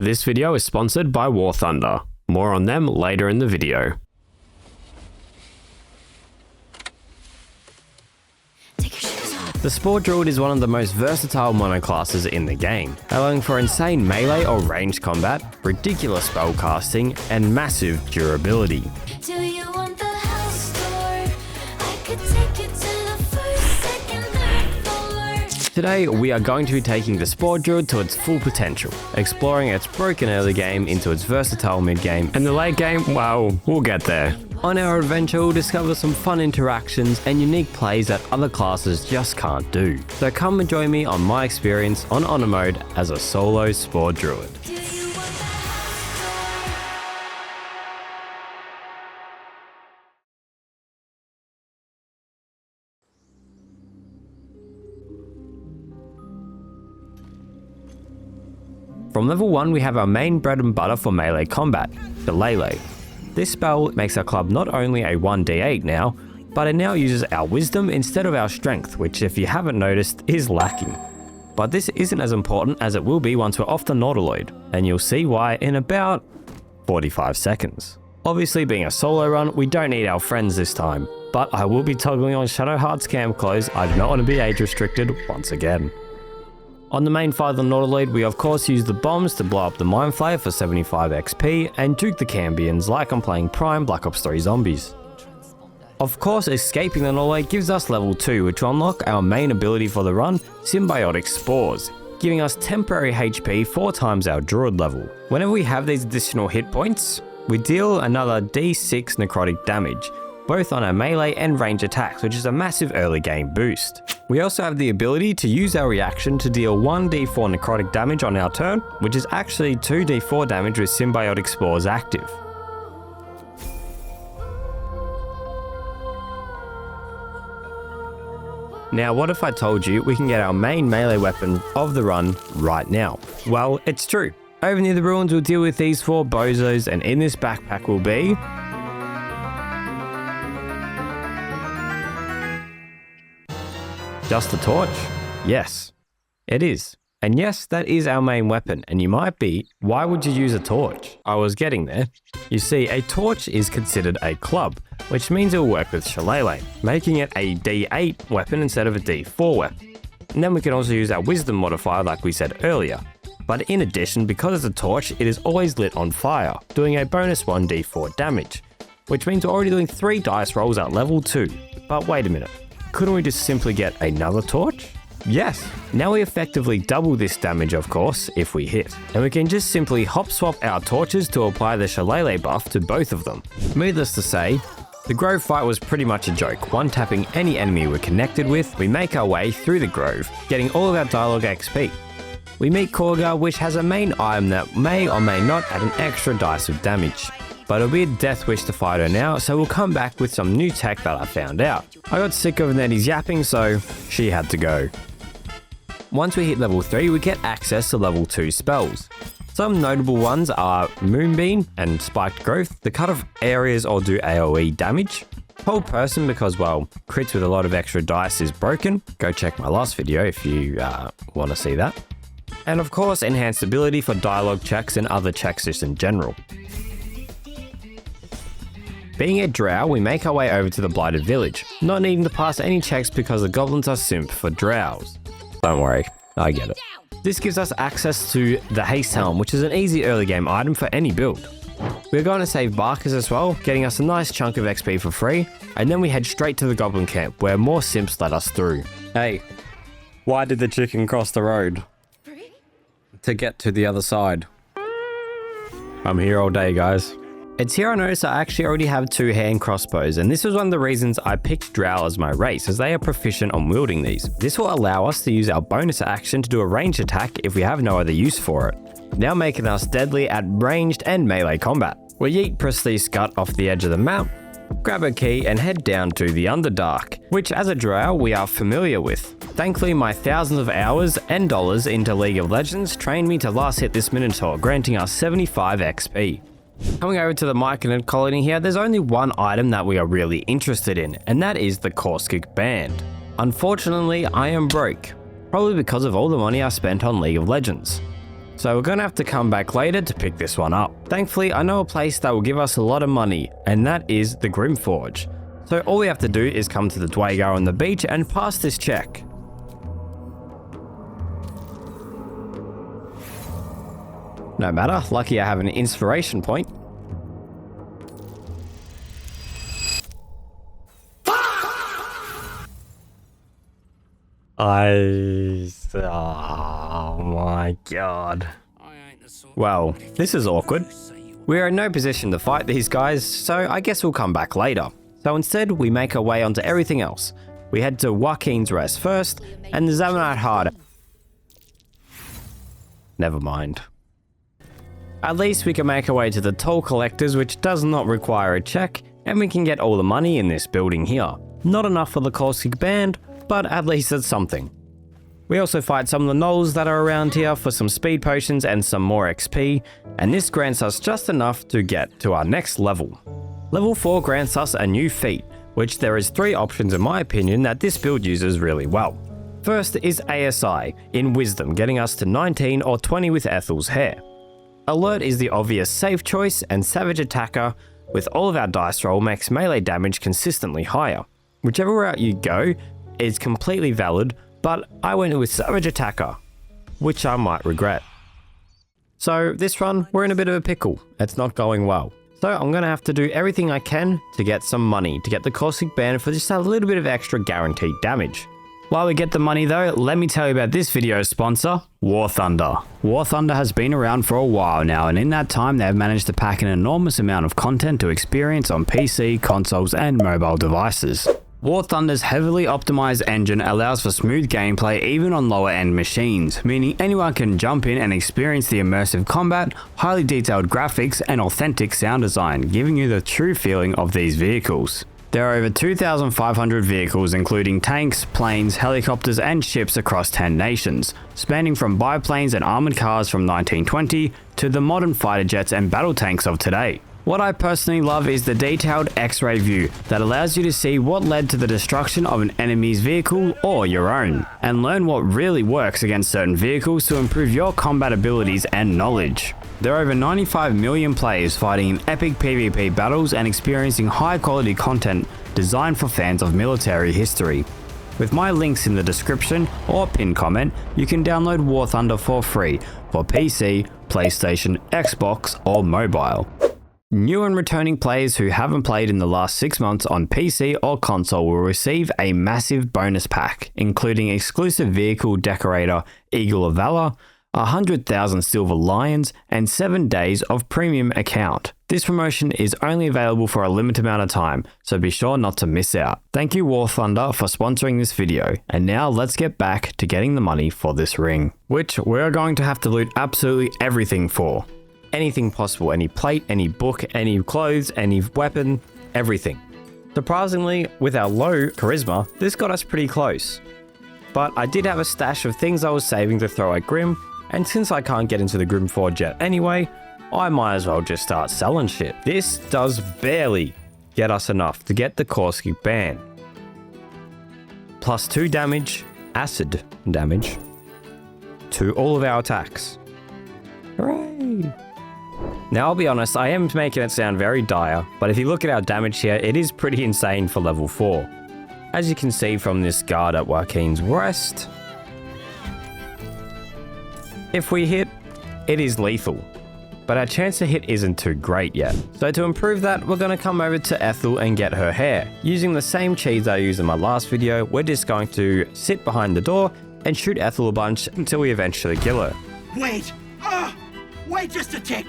This video is sponsored by War Thunder. More on them later in the video. The Spore Druid is one of the most versatile monoclasses in the game, allowing for insane melee or ranged combat, ridiculous spellcasting, and massive durability. Do you want the house tour? I could take you to the first, second, third floor. Today, we are going to be taking the Spore Druid to its full potential, exploring its broken early game into its versatile mid game, and the late game, well, we'll get there. On our adventure, we'll discover some fun interactions and unique plays that other classes just can't do. So come and join me on my experience on Honor Mode as a solo Spore Druid. Do you want the house From level 1, we have our main bread and butter for melee combat, the Lele. This spell makes our club not only a 1d8 now, but it now uses our wisdom instead of our strength, which if you haven't noticed is lacking. But this isn't as important as it will be once we're off the Nautiloid, and you'll see why in about 45 seconds. Obviously being a solo run, we don't need our friends this time, but I will be toggling on Shadowheart's camp clothes. I do not want to be age restricted once again. On the main fight of the Nautiloid, we of course use the bombs to blow up the Mind Flayer for 75 XP and juke the Cambions like I'm playing Prime Black Ops 3 Zombies. Of course, escaping the Nautiloid gives us level 2, which will unlock our main ability for the run, Symbiotic Spores, giving us temporary HP 4 times our Druid level. Whenever we have these additional hit points, we deal another D6 necrotic damage, both on our melee and range attacks, which is a massive early game boost. We also have the ability to use our reaction to deal 1d4 necrotic damage on our turn, which is actually 2d4 damage with Symbiotic Spores active. Now, what if I told you we can get our main melee weapon of the run right now? Well, it's true. Over near the ruins, we'll deal with these 4 bozos, and in this backpack will be just a torch? Yes, it is. And yes, that is our main weapon. And you might be, why would you use a torch? I was getting there. You see, a torch is considered a club, which means it will work with Shillelagh, making it a D8 weapon instead of a D4 weapon. And then we can also use our wisdom modifier like we said earlier. But in addition, because it's a torch, it is always lit on fire, doing a bonus 1d4 damage, which means we're already doing 3 dice rolls at level 2. But wait a minute. Couldn't we just simply get another torch? Yes. Now we effectively double this damage, of course, if we hit. And we can just simply hop swap our torches to apply the Shillelagh buff to both of them. Needless to say, the Grove fight was pretty much a joke. One tapping any enemy we're connected with, we make our way through the Grove, getting all of our dialogue XP. We meet Korgar, which has a main item that may or may not add an extra dice of damage. But it'll be a death wish to fight her now, so we'll come back with some new tech that I found out. I got sick of Nettie's yapping, so she had to go. Once we hit level 3, we get access to level 2 spells. Some notable ones are Moonbeam and Spiked Growth, that cut off areas or do AoE damage. Whole Person, because well, crits with a lot of extra dice is broken. Go check my last video if you want to see that. And of course, enhanced ability for dialogue checks and other checks just in general. Being a drow, we make our way over to the Blighted Village, not needing to pass any checks because the goblins are simp for drows. Don't worry, I get it. This gives us access to the Haste Helm, which is an easy early game item for any build. We're going to save Barkers as well, getting us a nice chunk of XP for free, and then we head straight to the Goblin camp, where more simps let us through. Hey, why did the chicken cross the road? To get to the other side. I'm here all day, guys. It's here I noticed I actually already have 2 hand crossbows, and this was one of the reasons I picked Drow as my race, as they are proficient on wielding these. This will allow us to use our bonus action to do a ranged attack if we have no other use for it, now making us deadly at ranged and melee combat. We yeet Prestige Scut off the edge of the map, grab a key and head down to the Underdark, which as a Drow we are familiar with. Thankfully, my thousands of hours and dollars into League of Legends trained me to last hit this Minotaur, granting us 75 XP. Coming over to the Myrkul colony here, there's only one item that we are really interested in, and that is the Caustic Band. Unfortunately, I am broke, probably because of all the money I spent on League of Legends. So we're gonna have to come back later to pick this one up. Thankfully, I know a place that will give us a lot of money, and that is the Grimforge. So all we have to do is come to the Dwagar on the beach and pass this check. No matter, lucky I have an inspiration point. Oh my god. Well, this is awkward. We are in no position to fight these guys, so I guess we'll come back later. So instead, we make our way onto everything else. We head to Joaquin's Rest first, and the Zamanite Hard. Never mind. At least we can make our way to the Toll Collectors, which does not require a check, and we can get all the money in this building here. Not enough for the Caustic Band, but at least it's something. We also fight some of the gnolls that are around here for some speed potions and some more XP, and this grants us just enough to get to our next level. Level 4 grants us a new feat, which there is 3 options in my opinion that this build uses really well. First is ASI, in Wisdom, getting us to 19 or 20 with Ethel's hair. Alert is the obvious safe choice, and Savage Attacker, with all of our dice roll, makes melee damage consistently higher. Whichever route you go is completely valid, but I went with Savage Attacker, which I might regret. So this run, we're in a bit of a pickle. It's not going well. So I'm going to have to do everything I can to get some money, to get the Caustic Band for just a little bit of extra guaranteed damage. While we get the money though, let me tell you about this video's sponsor, War Thunder. War Thunder has been around for a while now, and in that time they've managed to pack an enormous amount of content to experience on PC, consoles and mobile devices. War Thunder's heavily optimized engine allows for smooth gameplay even on lower end machines, meaning anyone can jump in and experience the immersive combat, highly detailed graphics and authentic sound design, giving you the true feeling of these vehicles. There are over 2,500 vehicles including tanks, planes, helicopters and ships across 10 nations, spanning from biplanes and armoured cars from 1920 to the modern fighter jets and battle tanks of today. What I personally love is the detailed X-ray view that allows you to see what led to the destruction of an enemy's vehicle or your own, and learn what really works against certain vehicles to improve your combat abilities and knowledge. There are over 95 million players fighting in epic PvP battles and experiencing high quality content designed for fans of military history. With my links in the description or pinned comment, you can download War Thunder for free for PC, PlayStation, Xbox or mobile. New and returning players who haven't played in the last 6 months on PC or console will receive a massive bonus pack, including exclusive vehicle decorator Eagle of Valor, 100,000 silver lions, and 7 days of premium account. This promotion is only available for a limited amount of time, so be sure not to miss out. Thank you War Thunder for sponsoring this video, and now let's get back to getting the money for this ring, which we're going to have to loot absolutely everything for. Anything possible, any plate, any book, any clothes, any weapon, everything. Surprisingly, with our low charisma, this got us pretty close. But I did have a stash of things I was saving to throw at Grim, and since I can't get into the Grimforge yet anyway, I might as well just start selling shit. This does barely get us enough to get the Caustic Band. Plus 2 damage, acid damage, to all of our attacks. Hooray! Now I'll be honest, I am making it sound very dire, but if you look at our damage here, it is pretty insane for level 4. As you can see from this guard at Joaquin's Rest, if we hit, it is lethal, but our chance to hit isn't too great yet. So to improve that, we're going to come over to Ethel and get her hair. Using the same cheese I used in my last video, we're just going to sit behind the door and shoot Ethel a bunch until we eventually kill her. Wait! Wait just a tick!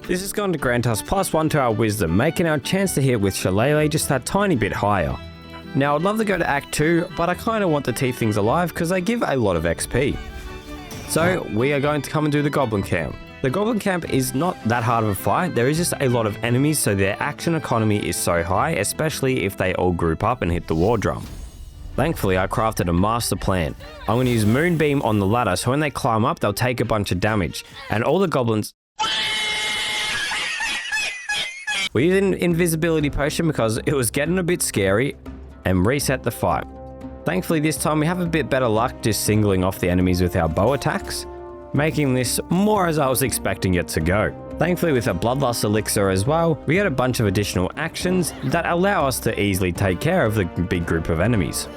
This is going to grant us +1 to our wisdom, making our chance to hit with Shillelagh just that tiny bit higher. Now I'd love to go to Act 2, but I kind of want to keep things alive because they give a lot of XP. So we are going to come and do the Goblin Camp. The Goblin Camp is not that hard of a fight, there is just a lot of enemies, so their action economy is so high, especially if they all group up and hit the war drum. Thankfully, I crafted a master plan. I'm going to use Moonbeam on the ladder, so when they climb up, they'll take a bunch of damage, and all the goblins... We used an invisibility potion because it was getting a bit scary, and reset the fight. Thankfully this time we have a bit better luck just singling off the enemies with our bow attacks. making this more as I was expecting it to go. Thankfully, with a Bloodlust elixir as well, we get a bunch of additional actions that allow us to easily take care of the big group of enemies.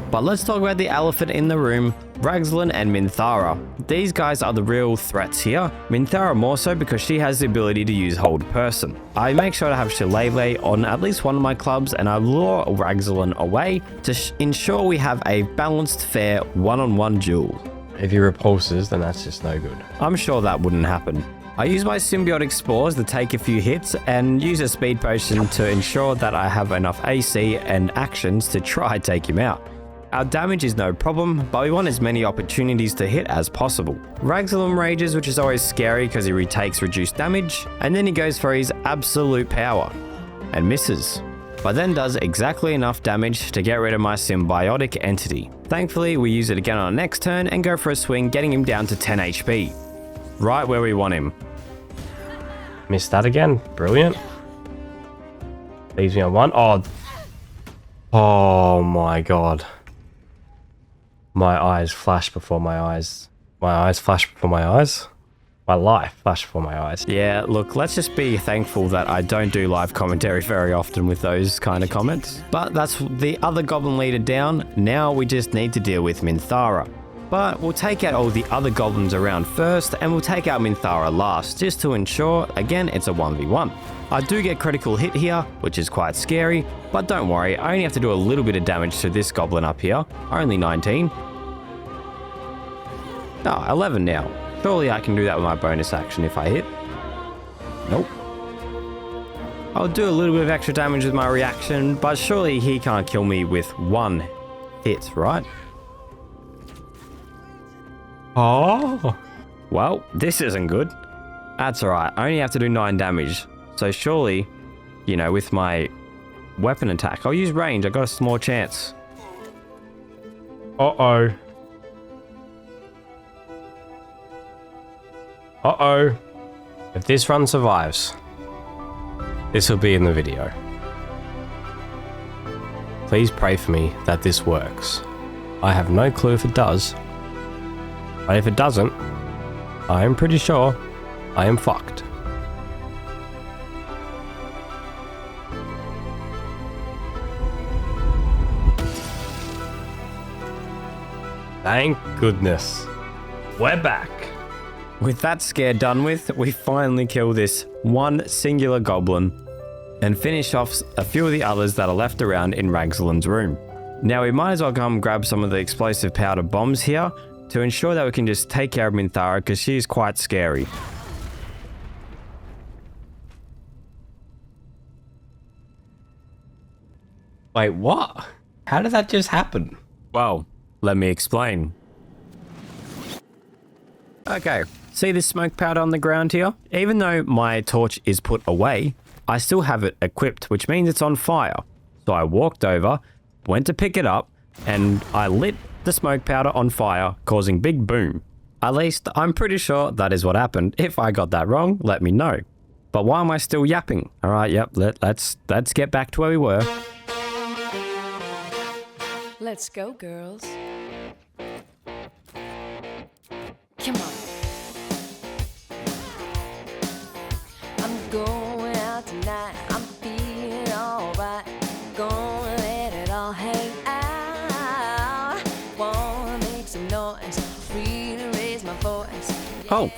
But let's talk about the elephant in the room, Ragzlin and Minthara. These guys are the real threats here. Minthara more so because she has the ability to use Hold Person. I make sure to have Shillelagh on at least one of my clubs and I lure Ragzlin away to ensure we have a balanced, fair one-on-one duel. If he repulses, then that's just no good. I'm sure that wouldn't happen. I use my symbiotic spores to take a few hits and use a speed potion to ensure that I have enough AC and actions to try take him out. Our damage is no problem, but we want as many opportunities to hit as possible. Ragzlin rages, which is always scary because he retakes reduced damage, and then he goes for his absolute power and misses, but then does exactly enough damage to get rid of my symbiotic entity. Thankfully, we use it again on our next turn and go for a swing, getting him down to 10 HP. Right where we want him. Missed that again. Brilliant. Leaves me on 1. Oh my god. My eyes flash before my eyes. My eyes flash before my eyes. My life flash before my eyes. Yeah, look, let's just be thankful that I don't do live commentary very often with those kind of comments. But that's the other goblin leader down. Now we just need to deal with Minthara. But we'll take out all the other goblins around first, and we'll take out Minthara last, just to ensure, again, it's a 1v1. I do get critical hit here, which is quite scary, but don't worry, I only have to do a little bit of damage to this goblin up here, only 19. Oh, 11 now. Surely I can do that with my bonus action if I hit. Nope. I'll do a little bit of extra damage with my reaction, but surely he can't kill me with one hit, right? Oh. Well, this isn't good. That's alright, I only have to do 9 damage. So surely, you know, with my weapon attack, I'll use range, I got a small chance. Uh-oh. Uh-oh. If this run survives, this will be in the video. Please pray for me that this works. I have no clue if it does. But if it doesn't, I am pretty sure I am fucked. Thank goodness. We're back. With that scare done with, we finally kill this one singular goblin and finish off a few of the others that are left around in Ragzlin's room. Now we might as well come grab some of the explosive powder bombs here to ensure that we can just take care of Minthara because she is quite scary. Wait, what? How did that just happen? Well, let me explain. Okay, see this smoke powder on the ground here? Even though my torch is put away, I still have it equipped, which means it's on fire. So I walked over, went to pick it up, and I lit the smoke powder on fire, causing big boom. At least, I'm pretty sure that is what happened. If I got that wrong, let me know. But why am I still yapping? Alright, yep, let's get back to where we were. Let's go, girls. Come on. I'm going out tonight. I'm feeling alright. Gonna let it all hang out. Wanna make some noise. Really raise my voice. Oh,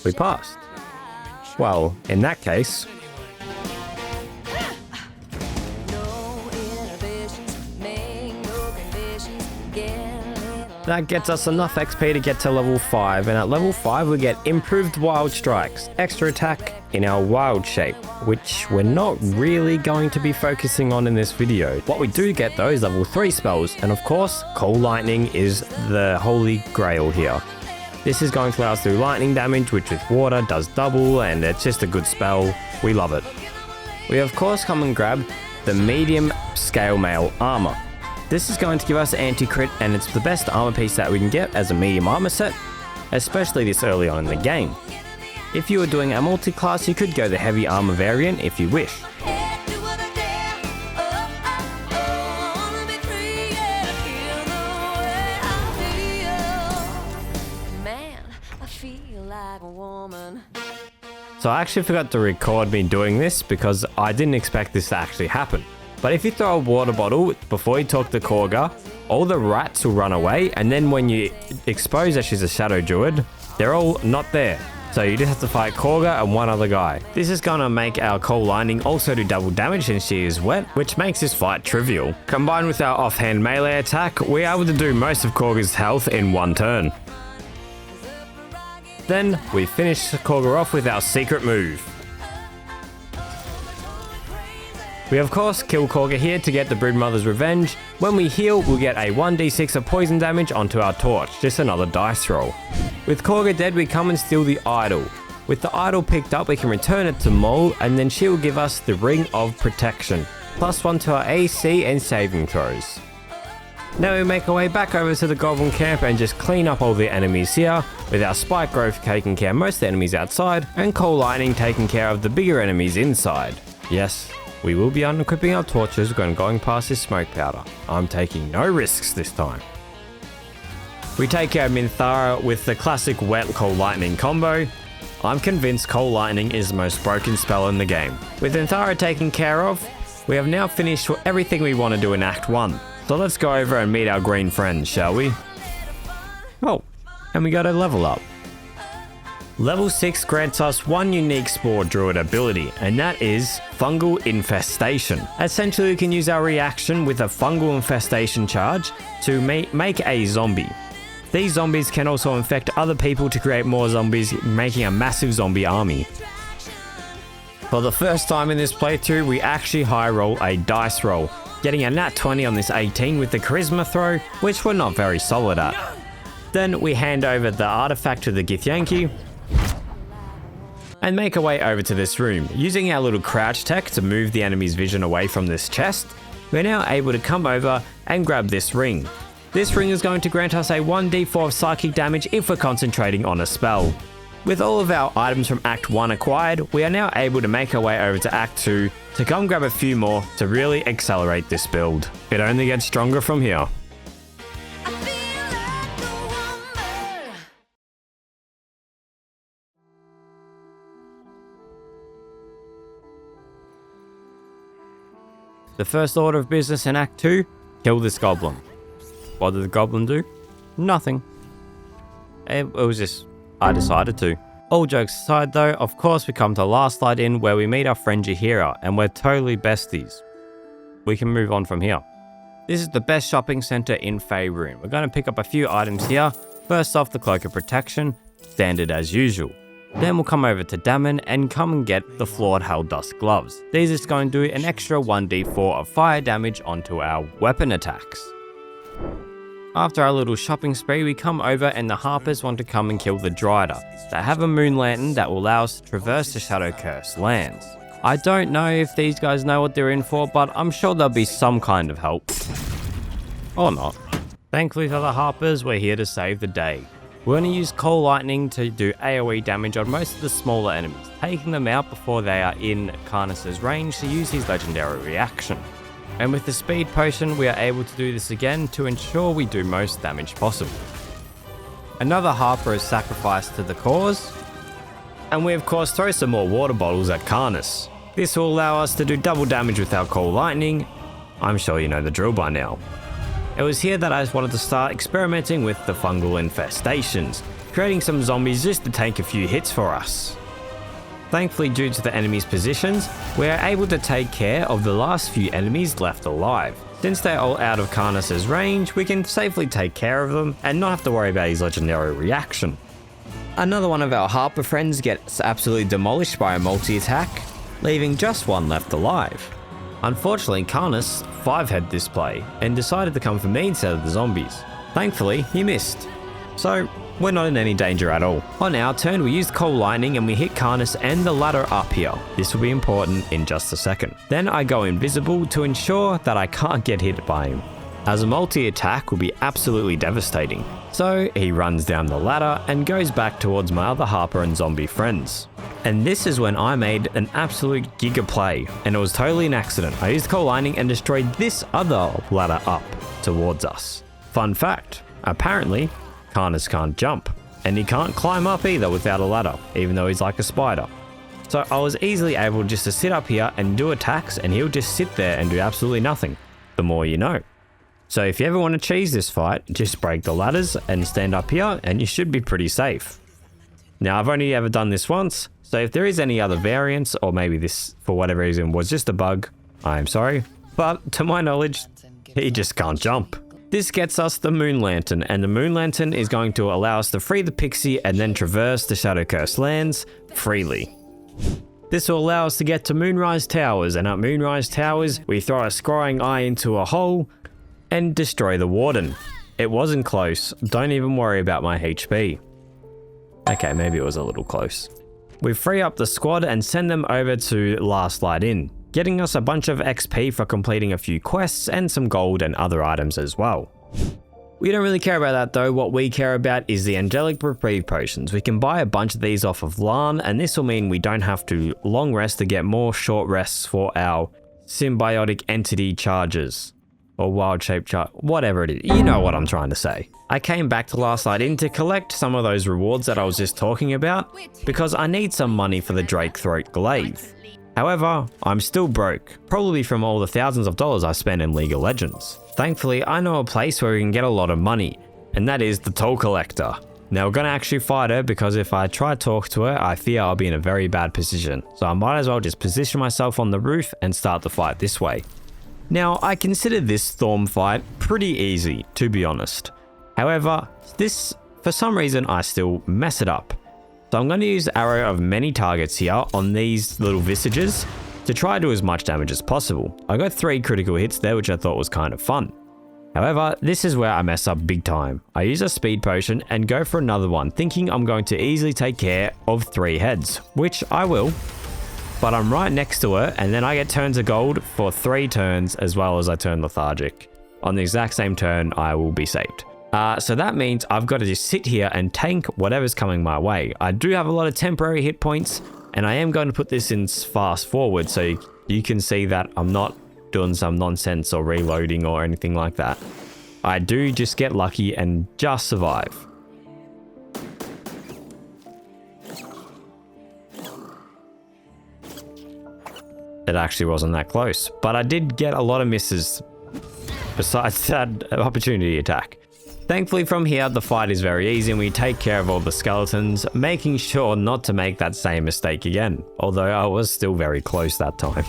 we passed. Well, in that case, that gets us enough XP to get to level 5, and at level 5 we get improved wild strikes, extra attack in our wild shape, which we're not really going to be focusing on in this video. What we do get though is level 3 spells, and of course, Cold Lightning is the holy grail here. This is going to allow us to do lightning damage, which with water does double, and it's just a good spell. We love it. We of course come and grab the medium scale mail armor. This is going to give us anti-crit, and it's the best armor piece that we can get as a medium armor set, especially this early on in the game. If you were doing a multi-class, you could go the heavy armor variant if you wish. Man, So I actually forgot to record me doing this because I didn't expect this to actually happen. But if you throw a water bottle before you talk to Korga, all the rats will run away, and then when you expose that she's a Shadow Druid, they're all not there. So you just have to fight Korga and one other guy. This is gonna make our Coal Lightning also do double damage since she is wet, which makes this fight trivial. Combined with our offhand melee attack, we're able to do most of Korga's health in one turn. Then we finish Korga off with our secret move. We of course kill Korga here to get the Broodmother's revenge. When we heal, we'll get a 1d6 of poison damage onto our torch, just another dice roll. With Korga dead, we come and steal the idol. With the idol picked up, we can return it to Mole, and then she will give us the Ring of Protection, +1 to our AC and saving throws. Now we make our way back over to the Goblin camp and just clean up all the enemies here, with our Spike Growth taking care of most of the enemies outside, and Coal Lightning taking care of the bigger enemies inside. Yes, we will be unequipping our torches when going past this smoke powder. I'm taking no risks this time. We take care of Minthara with the classic Wet Coal Lightning combo. I'm convinced Coal Lightning is the most broken spell in the game. With Minthara taken care of, we have now finished everything we want to do in Act 1. So let's go over and meet our green friends, shall we? Oh, and we got a level up. Level 6 grants us one unique Spore Druid ability, and that is Fungal Infestation. Essentially, we can use our reaction with a Fungal Infestation charge to make a zombie. These zombies can also infect other people to create more zombies, making a massive zombie army. For the first time in this playthrough, we actually high roll a dice roll, getting a nat 20 on this 18 with the charisma throw, which we're not very solid at. Then we hand over the artifact to the Githyanki, and make our way over to this room. Using our little crouch tech to move the enemy's vision away from this chest, we're now able to come over and grab this ring. This ring is going to grant us a 1d4 of psychic damage if we're concentrating on a spell. With all of our items from Act 1 acquired, we are now able to make our way over to Act 2 to come grab a few more to really accelerate this build. It only gets stronger from here. I feel like a woman. The first order of business in Act 2, kill this goblin. What did the goblin do? Nothing. It was just, I decided to. All jokes aside though, of course we come to Last Light Inn where we meet our friend Jahira, and we're totally besties. We can move on from here. This is the best shopping center in Faerun. We're going to pick up a few items here. First off, the Cloak of Protection, standard as usual. Then we'll come over to Dammon and come and get the Flawed Hell Dust Gloves. These are going to do an extra 1d4 of fire damage onto our weapon attacks. After our little shopping spree, we come over and the Harpers want to come and kill the Drider. They have a moon lantern that will allow us to traverse the Shadow Cursed lands. I don't know if these guys know what they're in for, but I'm sure there'll be some kind of help. Or not. Thankfully for the Harpers, we're here to save the day. We're going to use Coal Lightning to do AoE damage on most of the smaller enemies, taking them out before they are in Karnas's range to use his legendary reaction. And with the Speed Potion, we are able to do this again to ensure we do most damage possible. Another Harper is sacrificed to the cause, and we of course throw some more water bottles at Karnas. This will allow us to do double damage with our Coal Lightning. I'm sure you know the drill by now. It was here that I wanted to start experimenting with the fungal infestations, creating some zombies just to take a few hits for us. Thankfully, due to the enemy's positions, we are able to take care of the last few enemies left alive. Since they're all out of Karnas's range, we can safely take care of them and not have to worry about his legendary reaction. Another one of our Harper friends gets absolutely demolished by a multi-attack, leaving just one left alive. Unfortunately, Karnas 5-head this play and decided to come for me instead of the zombies. Thankfully, he missed. So, we're not in any danger at all. On our turn, we used Coal Lightning and we hit Karnas and the ladder up here. This will be important in just a second. Then I go invisible to ensure that I can't get hit by him, as a multi-attack will be absolutely devastating. So he runs down the ladder and goes back towards my other Harper and zombie friends. And this is when I made an absolute giga play, and it was totally an accident. I used Coal Lightning and destroyed this other ladder up towards us. Fun fact, apparently Karnas can't jump, and he can't climb up either without a ladder, even though he's like a spider. So I was easily able just to sit up here and do attacks, and he'll just sit there and do absolutely nothing. The more you know. So if you ever want to cheese this fight, just break the ladders and stand up here and you should be pretty safe. Now I've only ever done this once, so if there is any other variants, or maybe this for whatever reason was just a bug, I am sorry. But to my knowledge, he just can't jump. This gets us the Moon Lantern, and the Moon Lantern is going to allow us to free the pixie and then traverse the Shadow Curse lands freely. This will allow us to get to Moonrise Towers, and at Moonrise Towers, we throw a scrying eye into a hole and destroy the Warden. It wasn't close, don't even worry about my HP. Okay, maybe it was a little close. We free up the squad and send them over to Last Light Inn, getting us a bunch of XP for completing a few quests and some gold and other items as well. We don't really care about that though. What we care about is the Angelic Reprieve Potions. We can buy a bunch of these off of Lan, and this will mean we don't have to long rest to get more short rests for our symbiotic entity charges. Or wild shape chart, whatever it is. You know what I'm trying to say. I came back to Last Light Inn to collect some of those rewards that I was just talking about, because I need some money for the Drake Throat Glaive. However, I'm still broke, probably from all the thousands of dollars I spent in League of Legends. Thankfully, I know a place where we can get a lot of money, and that is the Toll Collector. Now we're gonna actually fight her, because if I try to talk to her, I fear I'll be in a very bad position. So I might as well just position myself on the roof and start the fight this way. Now, I consider this Thorm fight pretty easy, to be honest. However, this, for some reason, I still mess it up. So I'm going to use Arrow of Many Targets here on these little visages to try to do as much damage as possible. I got 3 critical hits there, which I thought was kind of fun. However, this is where I mess up big time. I use a speed potion and go for another one, thinking I'm going to easily take care of 3 heads, which I will. But I'm right next to her, and then I get turns of gold for 3 turns, as well as I turn lethargic. On the exact same turn, I will be saved. So that means I've got to just sit here and tank whatever's coming my way. I do have a lot of temporary hit points, and I am going to put this in fast forward so you can see that I'm not doing some nonsense or reloading or anything like that. I do just get lucky and just survive. It actually wasn't that close, but I did get a lot of misses besides that opportunity attack. Thankfully from here, the fight is very easy and we take care of all the skeletons, making sure not to make that same mistake again, although I was still very close that time.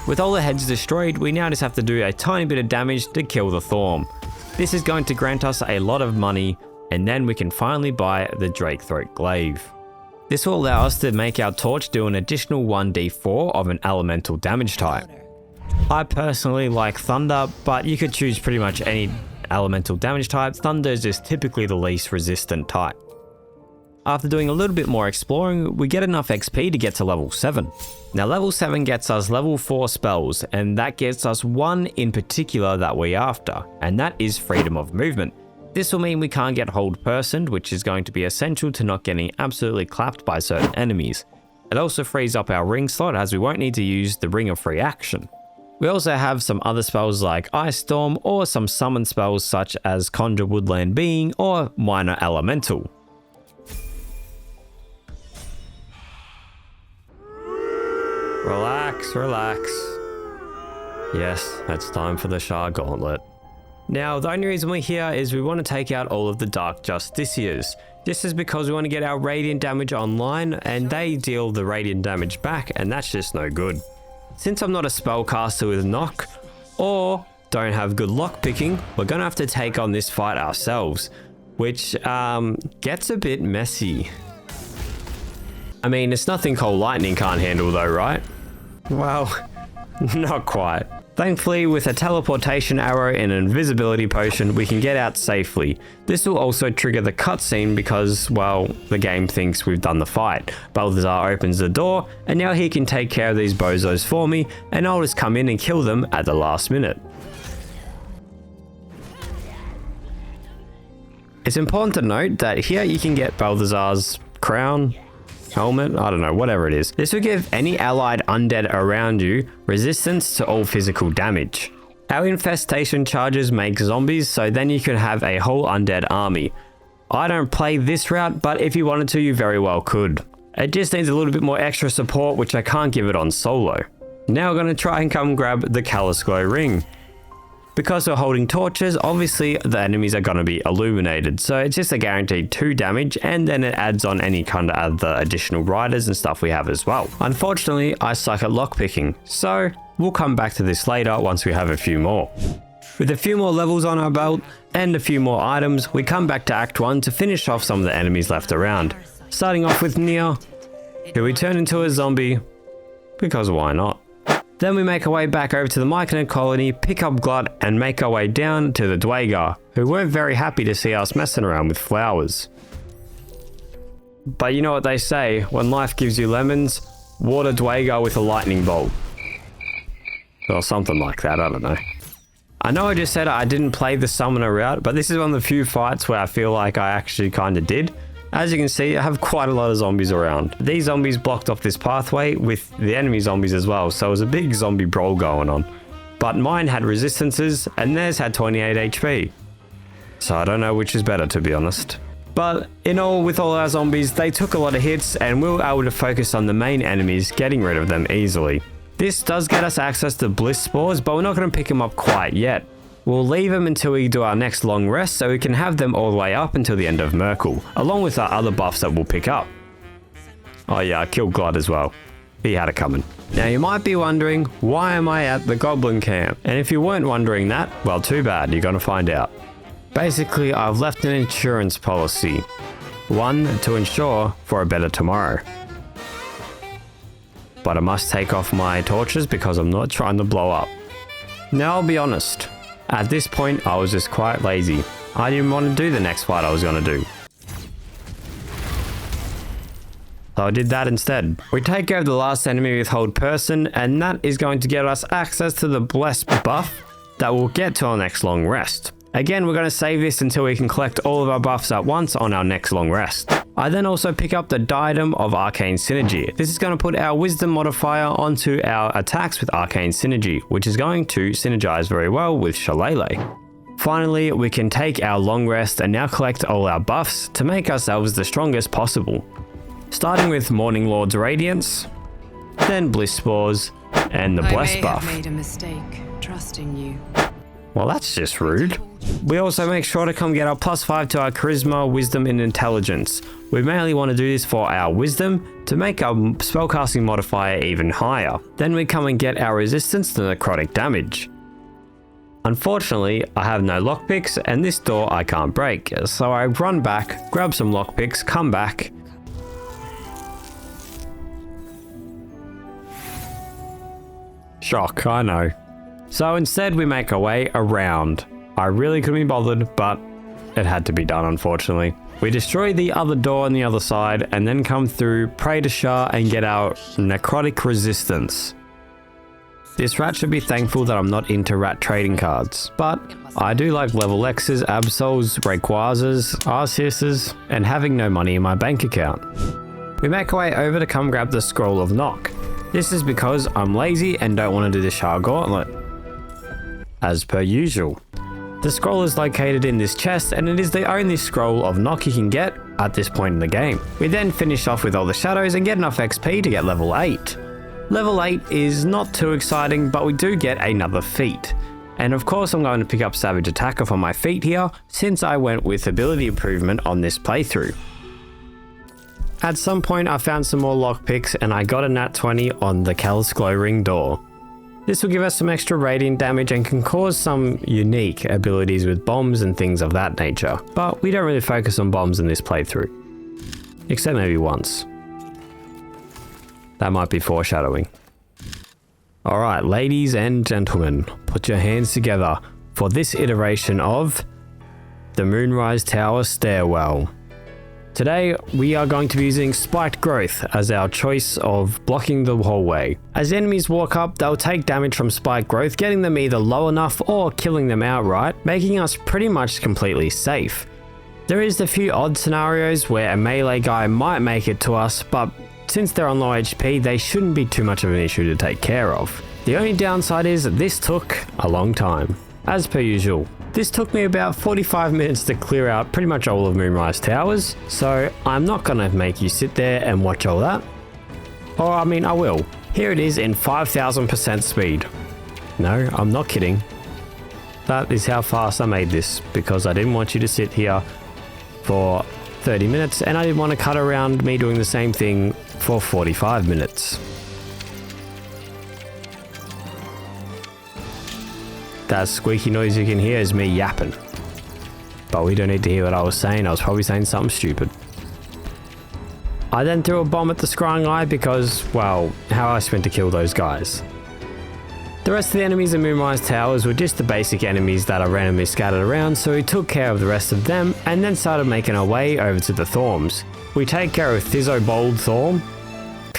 With all the heads destroyed, we now just have to do a tiny bit of damage to kill the Thorm. This is going to grant us a lot of money, and then we can finally buy the Drake Throat Glaive. This will allow us to make our torch do an additional 1d4 of an elemental damage type. I personally like Thunder, but you could choose pretty much any elemental damage type. Thunder is just typically the least resistant type. After doing a little bit more exploring, we get enough XP to get to level 7. Now level 7 gets us level 4 spells, and that gets us one in particular that we're after, and that is Freedom of Movement. This will mean we can't get hold personed, which is going to be essential to not getting absolutely clapped by certain enemies. It also frees up our ring slot, as we won't need to use the Ring of Free Action. We also have some other spells like Ice Storm, or some summon spells such as Conjure Woodland Being or Minor Elemental. Relax, relax. Yes, it's time for the Shah Gauntlet. Now, the only reason we're here is we want to take out all of the Dark Justiciars. This is because we want to get our radiant damage online, and they deal the radiant damage back, and that's just no good. Since I'm not a spellcaster with knock, or don't have good lockpicking, we're going to have to take on this fight ourselves, which gets a bit messy. I mean, it's nothing Cold Lightning can't handle though, right? Well, not quite. Thankfully, with a teleportation arrow and an invisibility potion, we can get out safely. This will also trigger the cutscene because, well, the game thinks we've done the fight. Balthazar opens the door, and now he can take care of these bozos for me, and I'll just come in and kill them at the last minute. It's important to note that here you can get Balthazar's crown, helmet, I don't know, whatever it is. This will give any allied undead around you resistance to all physical damage. Our infestation charges make zombies, so then you can have a whole undead army. I don't play this route, but if you wanted to, you very well could. It just needs a little bit more extra support, which I can't give it on solo. Now we're going to try and come grab the Callous Glow Ring. Because we're holding torches, obviously the enemies are going to be illuminated, so it's just a guaranteed 2 damage, and then it adds on any kind of other additional riders and stuff we have as well. Unfortunately, I suck at lockpicking, so we'll come back to this later once we have a few more. With a few more levels on our belt and a few more items, we come back to Act 1 to finish off some of the enemies left around. Starting off with Nia, who we turn into a zombie, because why not? Then we make our way back over to the Mykonid colony, pick up Glut, and make our way down to the Dwagar, who weren't very happy to see us messing around with flowers. But you know what they say, when life gives you lemons, water Dwagar with a lightning bolt. Or something like that, I don't know. I know I just said I didn't play the summoner route, but this is one of the few fights where I feel like I actually kind of did. As you can see, I have quite a lot of zombies around. These zombies blocked off this pathway with the enemy zombies as well, so it was a big zombie brawl going on. But mine had resistances, and theirs had 28 HP. So I don't know which is better, to be honest. But in all, with all our zombies, they took a lot of hits, and we were able to focus on the main enemies, getting rid of them easily. This does get us access to Bliss Spores, but we're not going to pick them up quite yet. We'll leave them until we do our next long rest, so we can have them all the way up until the end of Myrkul, along with our other buffs that we'll pick up. Oh yeah, I killed Glut as well. He had it coming. Now you might be wondering, why am I at the Goblin camp? And if you weren't wondering that, well, too bad, you're gonna find out. Basically, I've left an insurance policy. One, to ensure for a better tomorrow. But I must take off my torches because I'm not trying to blow up. Now I'll be honest. At this point, I was just quite lazy. I didn't want to do the next fight I was going to do. So I did that instead. We take care of the last enemy with Hold Person, and that is going to get us access to the Bless buff that we'll get to our next long rest. Again, we're going to save this until we can collect all of our buffs at once on our next long rest. I then also pick up the Diadem of Arcane Synergy. This is going to put our Wisdom modifier onto our attacks with Arcane Synergy, which is going to synergize very well with Shillelagh. Finally, we can take our long rest and now collect all our buffs to make ourselves the strongest possible. Starting with Morning Lord's Radiance, then Bliss Spores, and the Bless buff. I may have made a mistake trusting you. Well, that's just rude. We also make sure to come get our +5 to our Charisma, Wisdom, and Intelligence. We mainly want to do this for our Wisdom to make our spellcasting modifier even higher. Then we come and get our resistance to necrotic damage. Unfortunately, I have no lockpicks, and this door I can't break, so I run back, grab some lockpicks, come back. Shock, I know. So instead we make our way around. I really couldn't be bothered, but it had to be done, unfortunately. We destroy the other door on the other side and then come through, pray to Shah, and get our necrotic resistance. This rat should be thankful that I'm not into rat trading cards, but I do like level X's, Absols, Rayquazas, Arceuses, and having no money in my bank account. We make our way over to come grab the Scroll of Knock. This is because I'm lazy and don't want to do the Shah Gauntlet. As per usual. The scroll is located in this chest, and it is the only scroll of knock you can get at this point in the game. We then finish off with all the shadows and get enough XP to get level 8. Level 8 is not too exciting, but we do get another feat. And of course I'm going to pick up Savage Attacker for my feat here, since I went with ability improvement on this playthrough. At some point I found some more lockpicks and I got a nat 20 on the Callous Glow Ring door. This will give us some extra radiant damage and can cause some unique abilities with bombs and things of that nature, but we don't really focus on bombs in this playthrough. Except maybe once. That might be foreshadowing. Alright, ladies and gentlemen, put your hands together for this iteration of the Moonrise Tower Stairwell. Today, we are going to be using Spiked Growth as our choice of blocking the hallway. As enemies walk up, they'll take damage from Spiked Growth, getting them either low enough or killing them outright, making us pretty much completely safe. There is a few odd scenarios where a melee guy might make it to us, but since they're on low HP, they shouldn't be too much of an issue to take care of. The only downside is this took a long time. as per usual. This took me about 45 minutes to clear out pretty much all of Moonrise Towers, so I'm not gonna make you sit there and watch all that. Or I mean, I will. Here it is in 5000% speed. No, I'm not kidding. That is how fast I made this, because I didn't want you to sit here for 30 minutes and I didn't want to cut around me doing the same thing for 45 minutes. That squeaky noise you can hear is me yapping. But we don't need to hear what I was saying. I was probably saying something stupid. I then threw a bomb at the scrying eye because, well, how else meant to kill those guys? The rest of the enemies in Moonrise Towers were just the basic enemies that are randomly scattered around, so we took care of the rest of them and then started making our way over to the Thorms. We take care of Thizobold Thorm.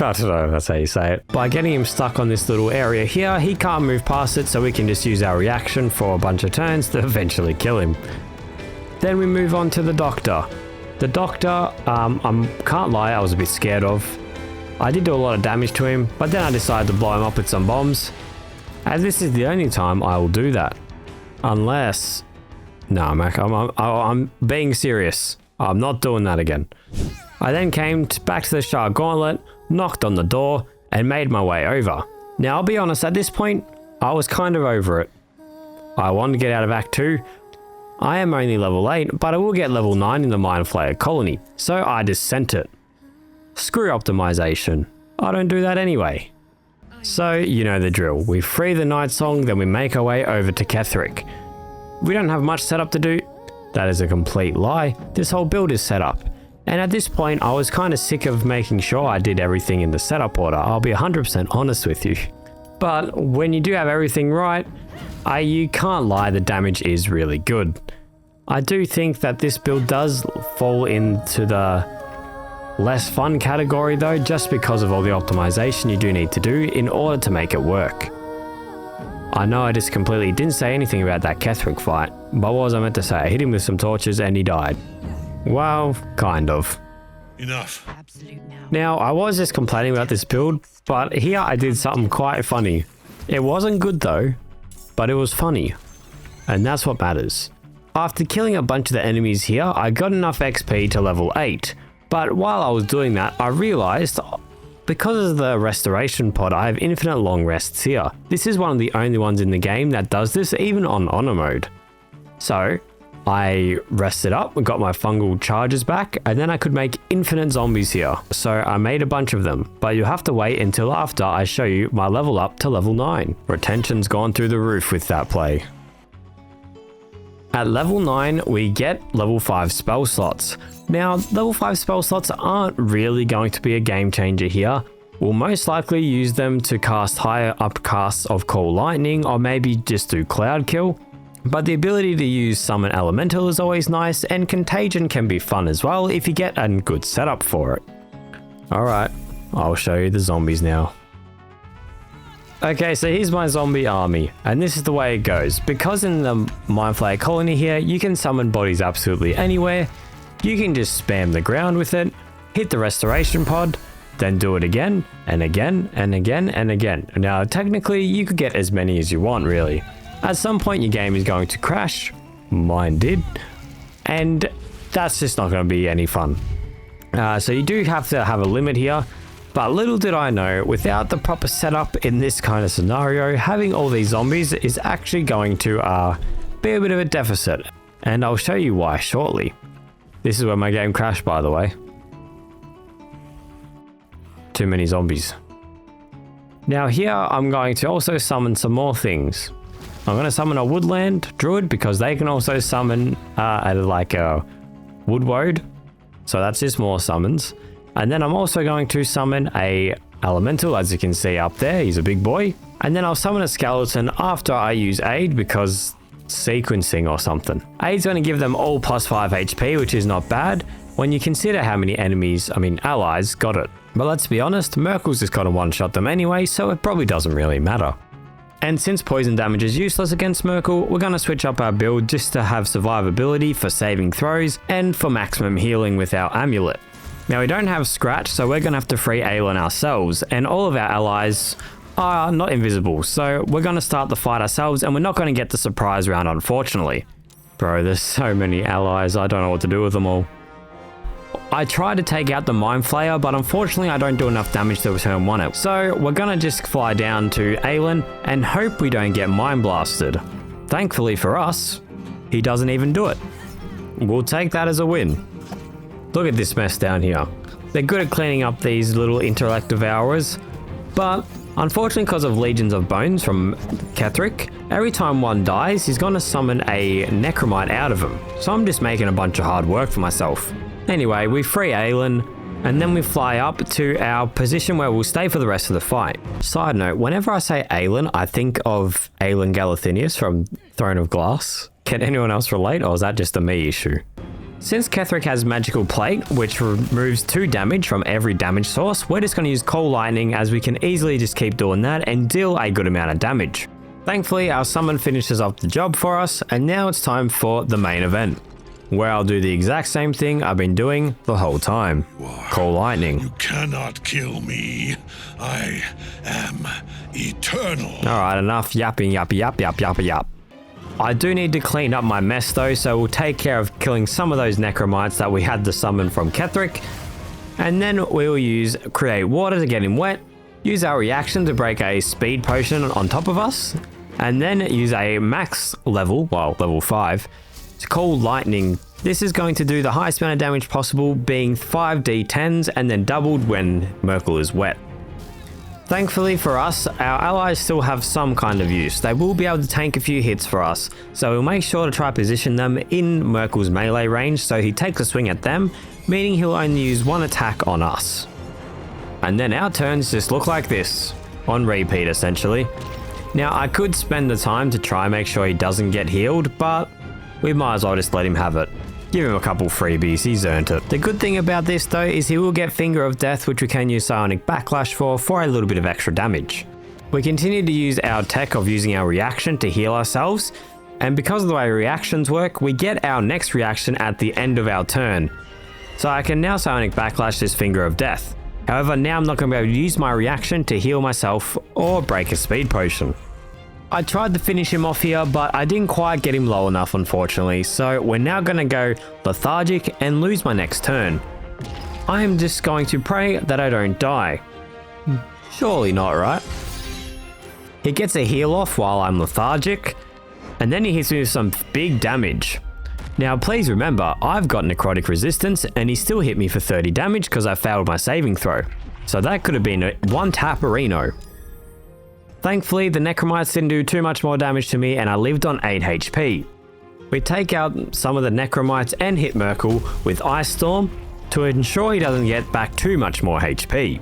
I don't know if that's how you say it. By getting him stuck on this little area here, he can't move past it, so we can just use our reaction for a bunch of turns to eventually kill him. Then we move on to the Doctor. The Doctor, I can't lie, I was a bit scared of. I did do a lot of damage to him, but then I decided to blow him up with some bombs. And this is the only time I will do that. Unless... No, Mac, I'm being serious. I'm not doing that again. I then came back to the Shard Gauntlet, knocked on the door, and made my way over. Now, I'll be honest, at this point, I was kind of over it. I wanted to get out of Act 2. I am only level 8, but I will get level 9 in the Mind Flayer colony, so I just sent it. Screw optimization. I don't do that anyway. So, you know the drill. We free the Night Song, then we make our way over to Ketheric. We don't have much setup to do. That is a complete lie. This whole build is set up. And at this point, I was kind of sick of making sure I did everything in the setup order. I'll be 100% honest with you. But when you do have everything right, you can't lie, the damage is really good. I do think that this build does fall into the less fun category though, just because of all the optimization you do need to do in order to make it work. I know I just completely didn't say anything about that Ketheric fight, but what was I meant to say? I hit him with some torches and he died. Well, kind of. Enough. Now, I was just complaining about this build, but here I did something quite funny. It wasn't good though, but it was funny. And that's what matters. After killing a bunch of the enemies here, I got enough XP to level 8. But while I was doing that, I realized, because of the restoration pod, I have infinite long rests here. This is one of the only ones in the game that does this, even on honor mode. So, I rested up, got my fungal charges back, and then I could make infinite zombies here. So I made a bunch of them, but you'll have to wait until after I show you my level up to level 9. Retention's gone through the roof with that play. At level 9, we get level 5 spell slots. Now, level 5 spell slots aren't really going to be a game changer here. We'll most likely use them to cast higher up casts of Call Lightning, or maybe just do Cloud Kill. But the ability to use Summon Elemental is always nice, and Contagion can be fun as well if you get a good setup for it. Alright, I'll show you the zombies now. Okay, so here's my zombie army, and this is the way it goes. Because in the Mind Flayer colony here, you can summon bodies absolutely anywhere. You can just spam the ground with it, hit the restoration pod, then do it again, and again, and again, and again. Now, technically, you could get as many as you want, really. At some point, your game is going to crash. Mine did. And that's just not going to be any fun. So you do have to have a limit here. But little did I know, without the proper setup in this kind of scenario, having all these zombies is actually going to be a bit of a deficit. And I'll show you why shortly. This is where my game crashed, by the way. Too many zombies. Now here, I'm going to also summon some more things. I'm going to summon a Woodland Druid because they can also summon a Woodwode. So that's just more summons. And then I'm also going to summon a Elemental, as you can see up there. He's a big boy. And then I'll summon a Skeleton after I use Aid because sequencing or something. Aid's going to give them all plus 5 HP, which is not bad when you consider how many allies got it. But let's be honest, Myrkul's just got to one-shot them anyway, so it probably doesn't really matter. And since poison damage is useless against Myrkul, we're going to switch up our build just to have survivability for saving throws and for maximum healing with our amulet. Now we don't have Scratch, so we're going to have to free Aelin ourselves, and all of our allies are not invisible, so we're going to start the fight ourselves and we're not going to get the surprise round, unfortunately. Bro, there's so many allies, I don't know what to do with them all. I tried to take out the Mind Flayer, but unfortunately I don't do enough damage to turn 1 it. So we're gonna just fly down to Aelin and hope we don't get Mind Blasted. Thankfully for us, he doesn't even do it. We'll take that as a win. Look at this mess down here. They're good at cleaning up these little intellect devourers, but unfortunately because of Legions of Bones from Ketheric, every time one dies, he's gonna summon a Necromite out of him. So I'm just making a bunch of hard work for myself. Anyway, we free Aelin, and then we fly up to our position where we'll stay for the rest of the fight. Side note, whenever I say Aelin, I think of Aelin Galathinius from Throne of Glass. Can anyone else relate, or is that just a me issue? Since Ketheric has Magical Plate, which removes 2 damage from every damage source, we're just going to use Cold Lightning, as we can easily just keep doing that and deal a good amount of damage. Thankfully, our summon finishes off the job for us, and now it's time for the main event, where I'll do the exact same thing I've been doing the whole time. Cold Lightning. You cannot kill me. I am eternal. Alright, enough yapping, yap. I do need to clean up my mess though, so we'll take care of killing some of those Necromites that we had to summon from Ketheric. And then we'll use Create Water to get him wet, use our reaction to break a speed potion on top of us, and then use a max level, well, level 5, it's Cold Lightning. This is going to do the highest amount of damage possible, being 5d10s and then doubled when Myrkul is wet. Thankfully for us, our allies still have some kind of use. They will be able to tank a few hits for us, so we'll make sure to try position them in Myrkul's melee range so he takes a swing at them, meaning he'll only use 1 attack on us. And then our turns just look like this, on repeat essentially. Now I could spend the time to try and make sure he doesn't get healed, but we might as well just let him have it. Give him a couple freebies, he's earned it. The good thing about this though is he will get Finger of Death, which we can use Psionic Backlash for a little bit of extra damage. We continue to use our tech of using our reaction to heal ourselves, and because of the way reactions work, we get our next reaction at the end of our turn. So I can now Psionic Backlash this Finger of Death. However, now I'm not going to be able to use my reaction to heal myself or break a speed potion. I tried to finish him off here, but I didn't quite get him low enough, unfortunately, so we're now going to go lethargic and lose my next turn. I am just going to pray that I don't die. Surely not, right? He gets a heal off while I'm lethargic, and then he hits me with some big damage. Now please remember, I've got necrotic resistance and he still hit me for 30 damage because I failed my saving throw. So that could have been a 1-tap Reno. Thankfully, the Necromites didn't do too much more damage to me and I lived on 8 HP. We take out some of the Necromites and hit Myrkul with Ice Storm to ensure he doesn't get back too much more HP.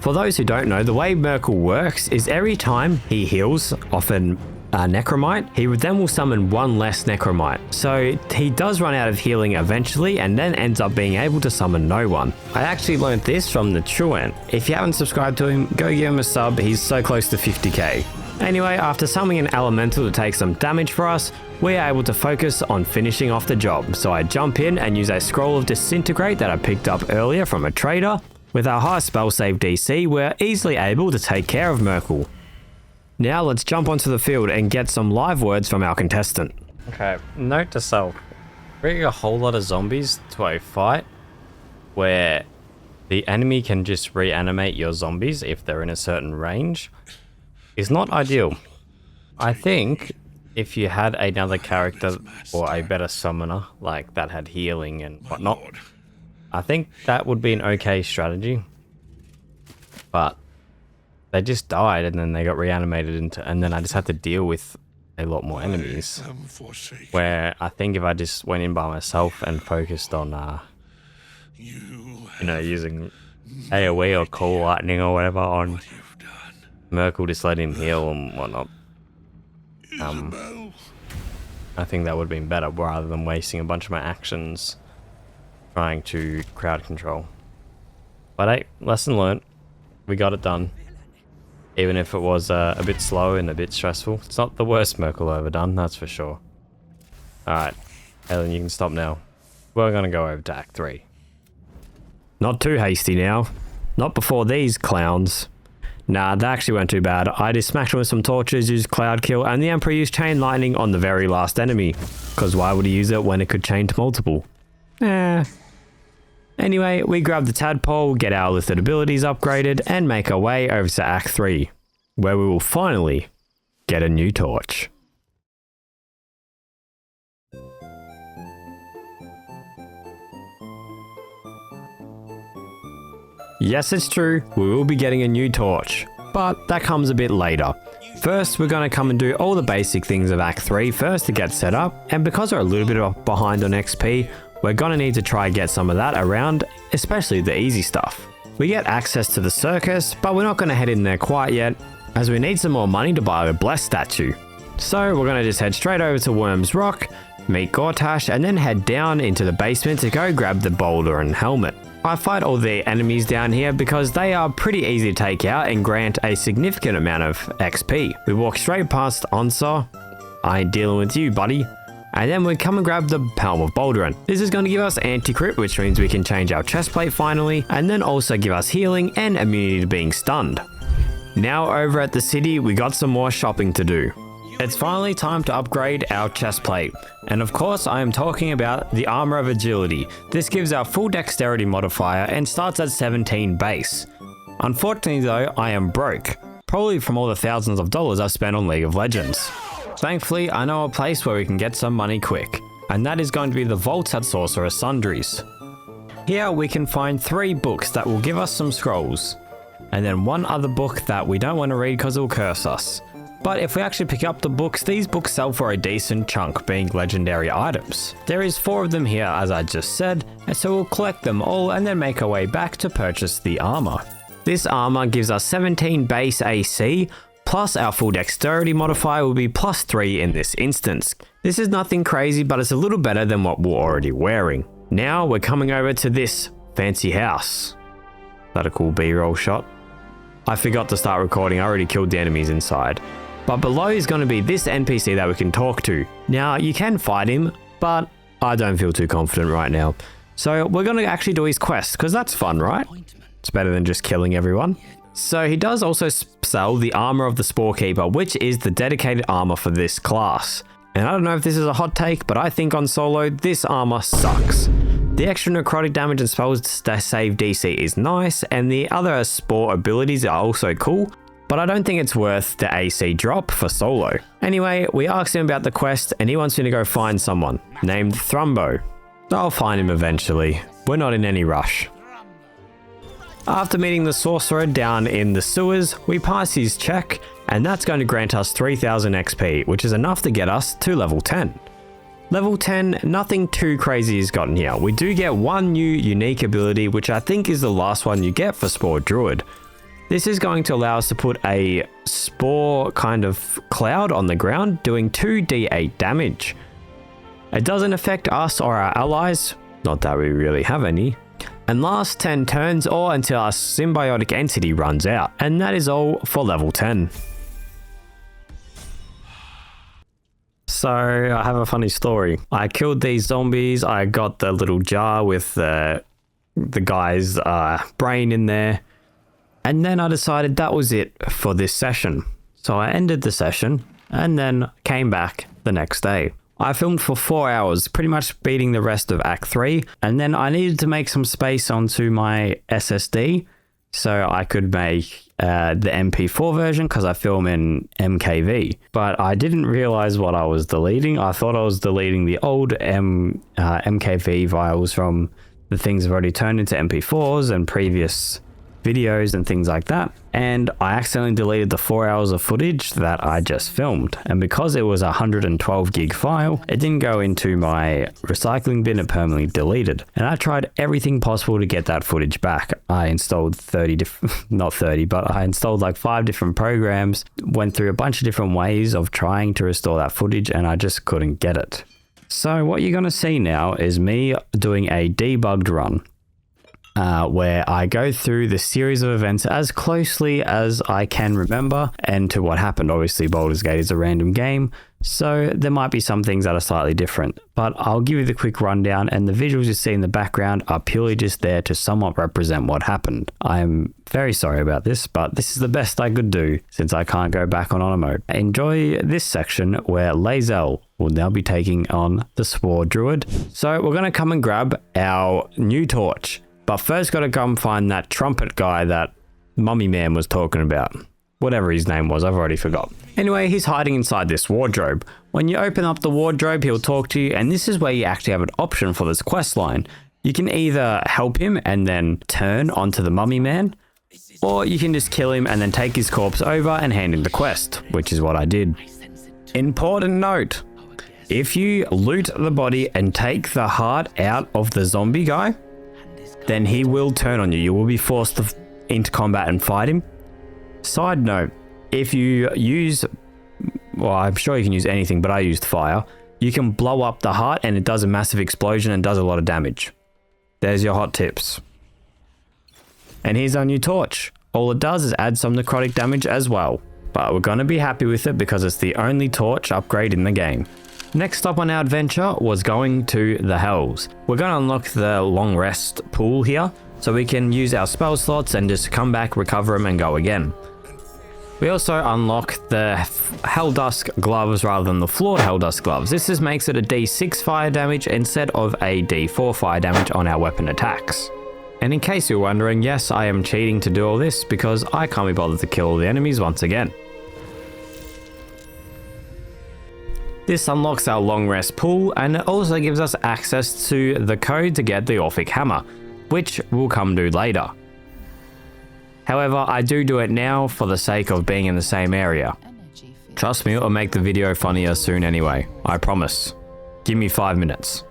For those who don't know, the way Myrkul works is every time he heals off a Necromite, he then will summon 1 less Necromite. So he does run out of healing eventually and then ends up being able to summon no one. I actually learned this from the Truant. If you haven't subscribed to him, go give him a sub, he's so close to 50k. Anyway, after summoning an elemental to take some damage for us, we are able to focus on finishing off the job. So I jump in and use a Scroll of Disintegrate that I picked up earlier from a trader. With our high spell save DC, we're easily able to take care of Myrkul. Now let's jump onto the field and get some live words from our contestant. Okay, note to self. Bring a whole lot of zombies to a fight where the enemy can just reanimate your zombies if they're in a certain range is not ideal. I think if you had another character or a better summoner like that had healing and whatnot, I think that would be an okay strategy. But they just died and then they got reanimated and then I just had to deal with a lot more enemies. Where I think if I just went in by myself and focused on, using AoE or Cold Lightning or whatever on Myrkul, just let him heal and whatnot. I think that would have been better rather than wasting a bunch of my actions trying to crowd control. But hey, lesson learned. We got it done. Even if it was a bit slow and a bit stressful. It's not the worst Myrkul I've ever done, that's for sure. Alright, Aelin, you can stop now. We're gonna go over to Act 3. Not too hasty now. Not before these clowns. Nah, that actually weren't too bad. I just smacked him with some torches, used Cloud Kill, and the Emperor used Chain Lightning on the very last enemy. Because why would he use it when it could chain to multiple? Anyway, we grab the Tadpole, get our Lithid abilities upgraded, and make our way over to Act 3, where we will finally get a new torch. Yes, it's true, we will be getting a new torch, but that comes a bit later. First, we're going to come and do all the basic things of Act 3 first to get set up, and because we're a little bit behind on XP, we're going to need to try and get some of that around, especially the easy stuff. We get access to the circus, but we're not going to head in there quite yet, as we need some more money to buy the Blessed statue. So we're going to just head straight over to Worm's Rock, meet Gortash, and then head down into the basement to go grab the boulder and helmet. I fight all the enemies down here because they are pretty easy to take out and grant a significant amount of XP. We walk straight past Onsa. I ain't dealing with you, buddy. And then we come and grab the Helm of Bouldering. This is going to give us anti-crit, which means we can change our chestplate finally, and then also give us healing and immunity to being stunned. Now over at the city, we got some more shopping to do. It's finally time to upgrade our chestplate. And of course, I am talking about the Armor of Agility. This gives our full dexterity modifier and starts at 17 base. Unfortunately though, I am broke. Probably from all the thousands of dollars I've spent on League of Legends. Thankfully, I know a place where we can get some money quick. And that is going to be the vaults at Sorcerer's Sundries. Here we can find 3 books that will give us some scrolls. And then 1 other book that we don't want to read because it will curse us. But if we actually pick up the books, these books sell for a decent chunk, being legendary items. There is 4 of them here, as I just said, and so we'll collect them all and then make our way back to purchase the armor. This armor gives us 17 base AC, plus our full dexterity modifier will be +3 in this instance. This is nothing crazy, but it's a little better than what we're already wearing. Now we're coming over to this fancy house. Is that a cool B-roll shot? I forgot to start recording, I already killed the enemies inside. But below is going to be this NPC that we can talk to. Now, you can fight him, but I don't feel too confident right now. So we're going to actually do his quest, because that's fun, right? It's better than just killing everyone. So he does also sell the Armor of the Spore Keeper, which is the dedicated armor for this class. And I don't know if this is a hot take, but I think on solo, this armor sucks. The extra necrotic damage and spells to save DC is nice, and the other Spore abilities are also cool. But I don't think it's worth the AC drop for solo. Anyway, we asked him about the quest and he wants me to go find someone named Thrumbo. I'll find him eventually. We're not in any rush. After meeting the sorcerer down in the sewers, we pass his check and that's going to grant us 3000 XP, which is enough to get us to level 10. Level 10, nothing too crazy has gotten here. We do get 1 new unique ability, which I think is the last one you get for Spore Druid. This is going to allow us to put a spore kind of cloud on the ground, doing 2d8 damage. It doesn't affect us or our allies, not that we really have any, and lasts 10 turns or until our symbiotic entity runs out, and that is all for level 10. So I have a funny story. I killed these zombies, I got the little jar with the guy's brain in there. And then I decided that was it for this session. So I ended the session and then came back the next day. I filmed for 4 hours, pretty much beating the rest of Act 3. And then I needed to make some space onto my SSD so I could make the MP4 version because I film in MKV. But I didn't realize what I was deleting. I thought I was deleting the old MKV files from the things I've already turned into MP4s and previous videos and things like that, and I accidentally deleted the 4 hours of footage that I just filmed, and because it was a 112 gig file, it didn't go into my recycling bin, it permanently deleted, and I tried everything possible to get that footage back. I installed I installed like 5 different programs, went through a bunch of different ways of trying to restore that footage, and I just couldn't get it. So what you're going to see now is me doing a debugged run. where I go through the series of events as closely as I can remember and to what happened. Obviously, Baldur's Gate is a random game, so there might be some things that are slightly different, but I'll give you the quick rundown, and the visuals you see in the background are purely just there to somewhat represent what happened. I'm very sorry about this, but this is the best I could do since I can't go back on auto mode. Enjoy this section where Lae'zel will now be taking on the Spore Druid. So we're going to come and grab our new torch, but first got to come find that trumpet guy that Mummy Man was talking about. Whatever his name was, I've already forgot. Anyway, he's hiding inside this wardrobe. When you open up the wardrobe, he'll talk to you, and this is where you actually have an option for this quest line. You can either help him and then turn onto the Mummy Man, or you can just kill him and then take his corpse over and hand him the quest, which is what I did. Important note, if you loot the body and take the heart out of the zombie guy, then he will turn on you. You will be forced into combat and fight him. Side note, if you use, well, I'm sure you can use anything, but I used fire, you can blow up the heart and it does a massive explosion and does a lot of damage. There's your hot tips. And here's our new torch. All it does is add some necrotic damage as well, but we're going to be happy with it because it's the only torch upgrade in the game. Next up on our adventure was going to the Hells. We're going to unlock the long rest pool here, so we can use our spell slots and just come back, recover them, and go again. We also unlock the Helldusk gloves rather than the flawed Helldusk gloves. This just makes it a D6 fire damage instead of a D4 fire damage on our weapon attacks. And in case you're wondering, yes, I am cheating to do all this because I can't be bothered to kill all the enemies once again. This unlocks our long rest pool, and it also gives us access to the code to get the Orphic Hammer, which we'll come to later. However, I do it now for the sake of being in the same area. Trust me, it'll make the video funnier soon anyway, I promise. Give me 5 minutes.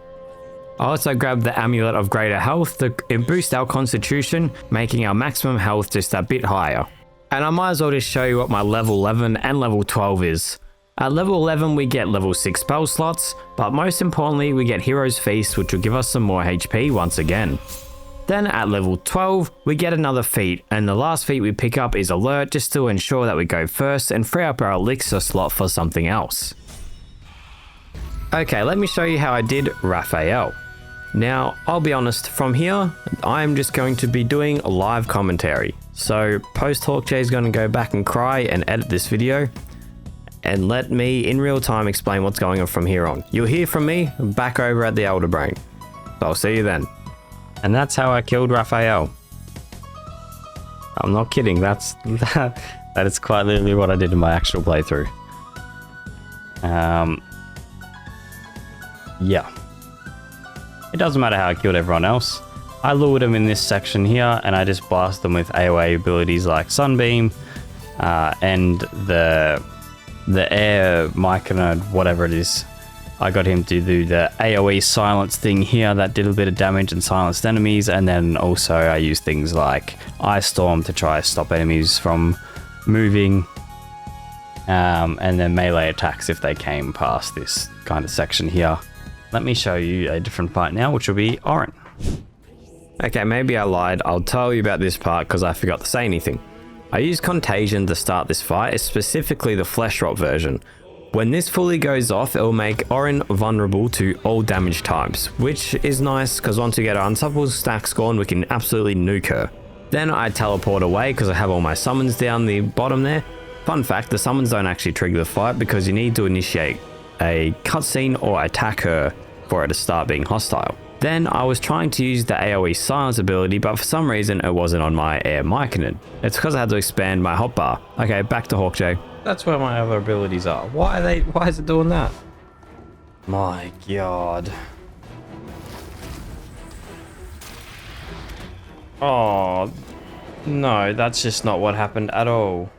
I also grabbed the Amulet of Greater Health to boost our constitution, making our maximum health just a bit higher. And I might as well just show you what my level 11 and level 12 is. At level 11 we get level 6 spell slots, but most importantly we get Hero's Feast, which will give us some more HP once again. Then at level 12 we get another feat, and the last feat we pick up is Alert, just to ensure that we go first and free up our elixir slot for something else. Okay, let me show you how I did Raphael. Now, I'll be honest, from here, I'm just going to be doing a live commentary. So, post HawkJ is going to go back and cry and edit this video, and let me, in real time, explain what's going on from here on. You'll hear from me back over at the Elder Brain. So I'll see you then. And that's how I killed Raphael. I'm not kidding, that is quite literally what I did in my actual playthrough. Yeah. It doesn't matter how I killed everyone else. I lured them in this section here, and I just blasted them with AoE abilities like Sunbeam, and the air Myrkul, whatever it is. I got him to do the AoE silence thing here that did a bit of damage and silenced enemies, and then also I used things like Ice Storm to try to stop enemies from moving, and then melee attacks if they came past this kind of section here. Let me show you a different part now, which will be Orin. Okay, maybe I lied. I'll tell you about this part because I forgot to say anything. I used Contagion to start this fight, specifically the Flesh Rot version. When this fully goes off, it will make Orin vulnerable to all damage types, which is nice because once we get our Unstoppable stack scorn, we can absolutely nuke her. Then I teleport away because I have all my summons down the bottom there. Fun fact, the summons don't actually trigger the fight because you need to initiate a cutscene or attack her for her to start being hostile. Then I was trying to use the AoE silence ability, but for some reason it wasn't on my air Myrkul. It's because I had to expand my hotbar. Okay, back to HawkJ. That's where my other abilities are. Why is it doing that? My god. Oh, no, that's just not what happened at all.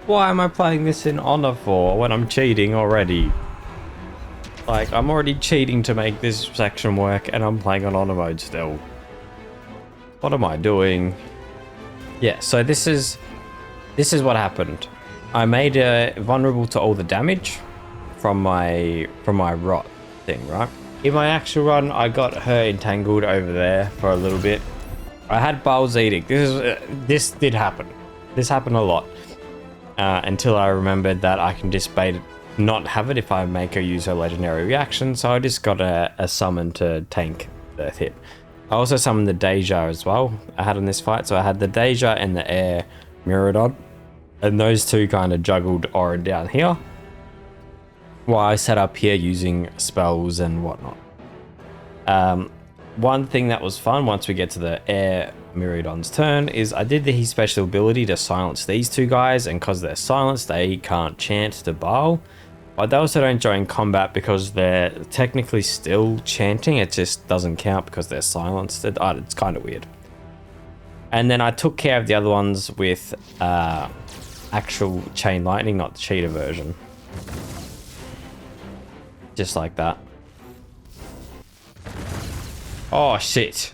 Why am I playing this in Honor for when I'm cheating already? Like, I'm already cheating to make this section work and I'm playing on Honor mode still. What am I doing? Yeah, so this is what happened. I made her vulnerable to all the damage from my rot thing, right? In my actual run, I got her entangled over there for a little bit, I had Bowl's Edict. This did happen. This happened a lot. Until I remembered that I can just not have it if I make or use a legendary reaction, so I just got a summon to tank the hit. I also summoned the Deja as well. I had in this fight, so I had the Deja and the Air Myrkul, and those two kind of juggled orin down here, while I set up here using spells and whatnot. One thing that was fun once we get to the Air Myrkul's turn is I did his special ability to silence these two guys, and because they're silenced, they can't chant to Baal. But they also don't join combat because they're technically still chanting. It just doesn't count because they're silenced. It's kind of weird. And then I took care of the other ones with actual Chain Lightning, not the cheater version. Just like that. Oh, shit.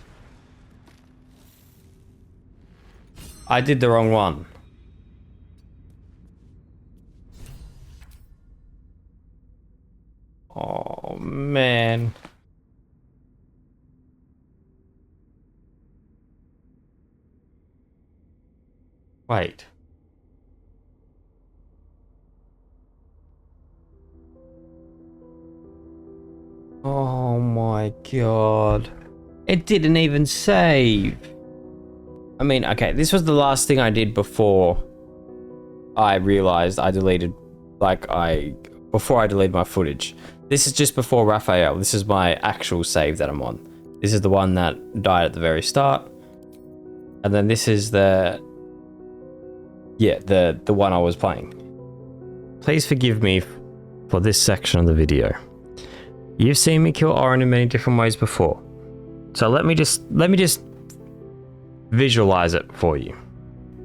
I did the wrong one. Oh, man. Wait. Oh my god. It didn't even save. I mean, okay, this was the last thing I did before I realized I deleted, before I deleted my footage. This is just before Raphael. This is my actual save that I'm on. This is the one that died at the very start. And then this is the one I was playing. Please forgive me for this section of the video. You've seen me kill orin in many different ways before. So let me just visualize it for you.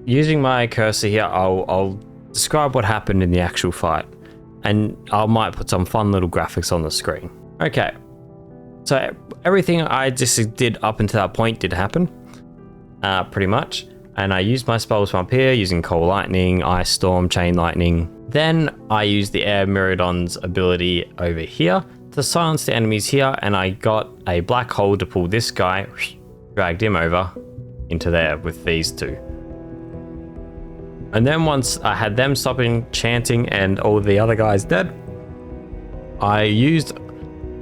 Using my cursor here, I'll describe what happened in the actual fight, and I might put some fun little graphics on the screen. Okay, so everything I just did up until that point did happen, pretty much. And I used my spells from up here using Cold Lightning, Ice Storm, Chain Lightning. Then I used the Air Myrkul's ability over here to silence the enemies here, and I got a black hole to pull this guy, dragged him over into there with these two. And then once I had them stopping chanting and all the other guys dead, I used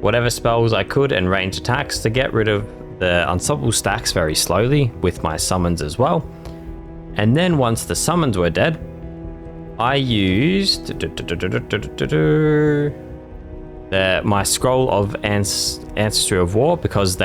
whatever spells I could and ranged attacks to get rid of the unstoppable stacks very slowly with my summons as well. And then once the summons were dead, I used my scroll of Ancestry of War because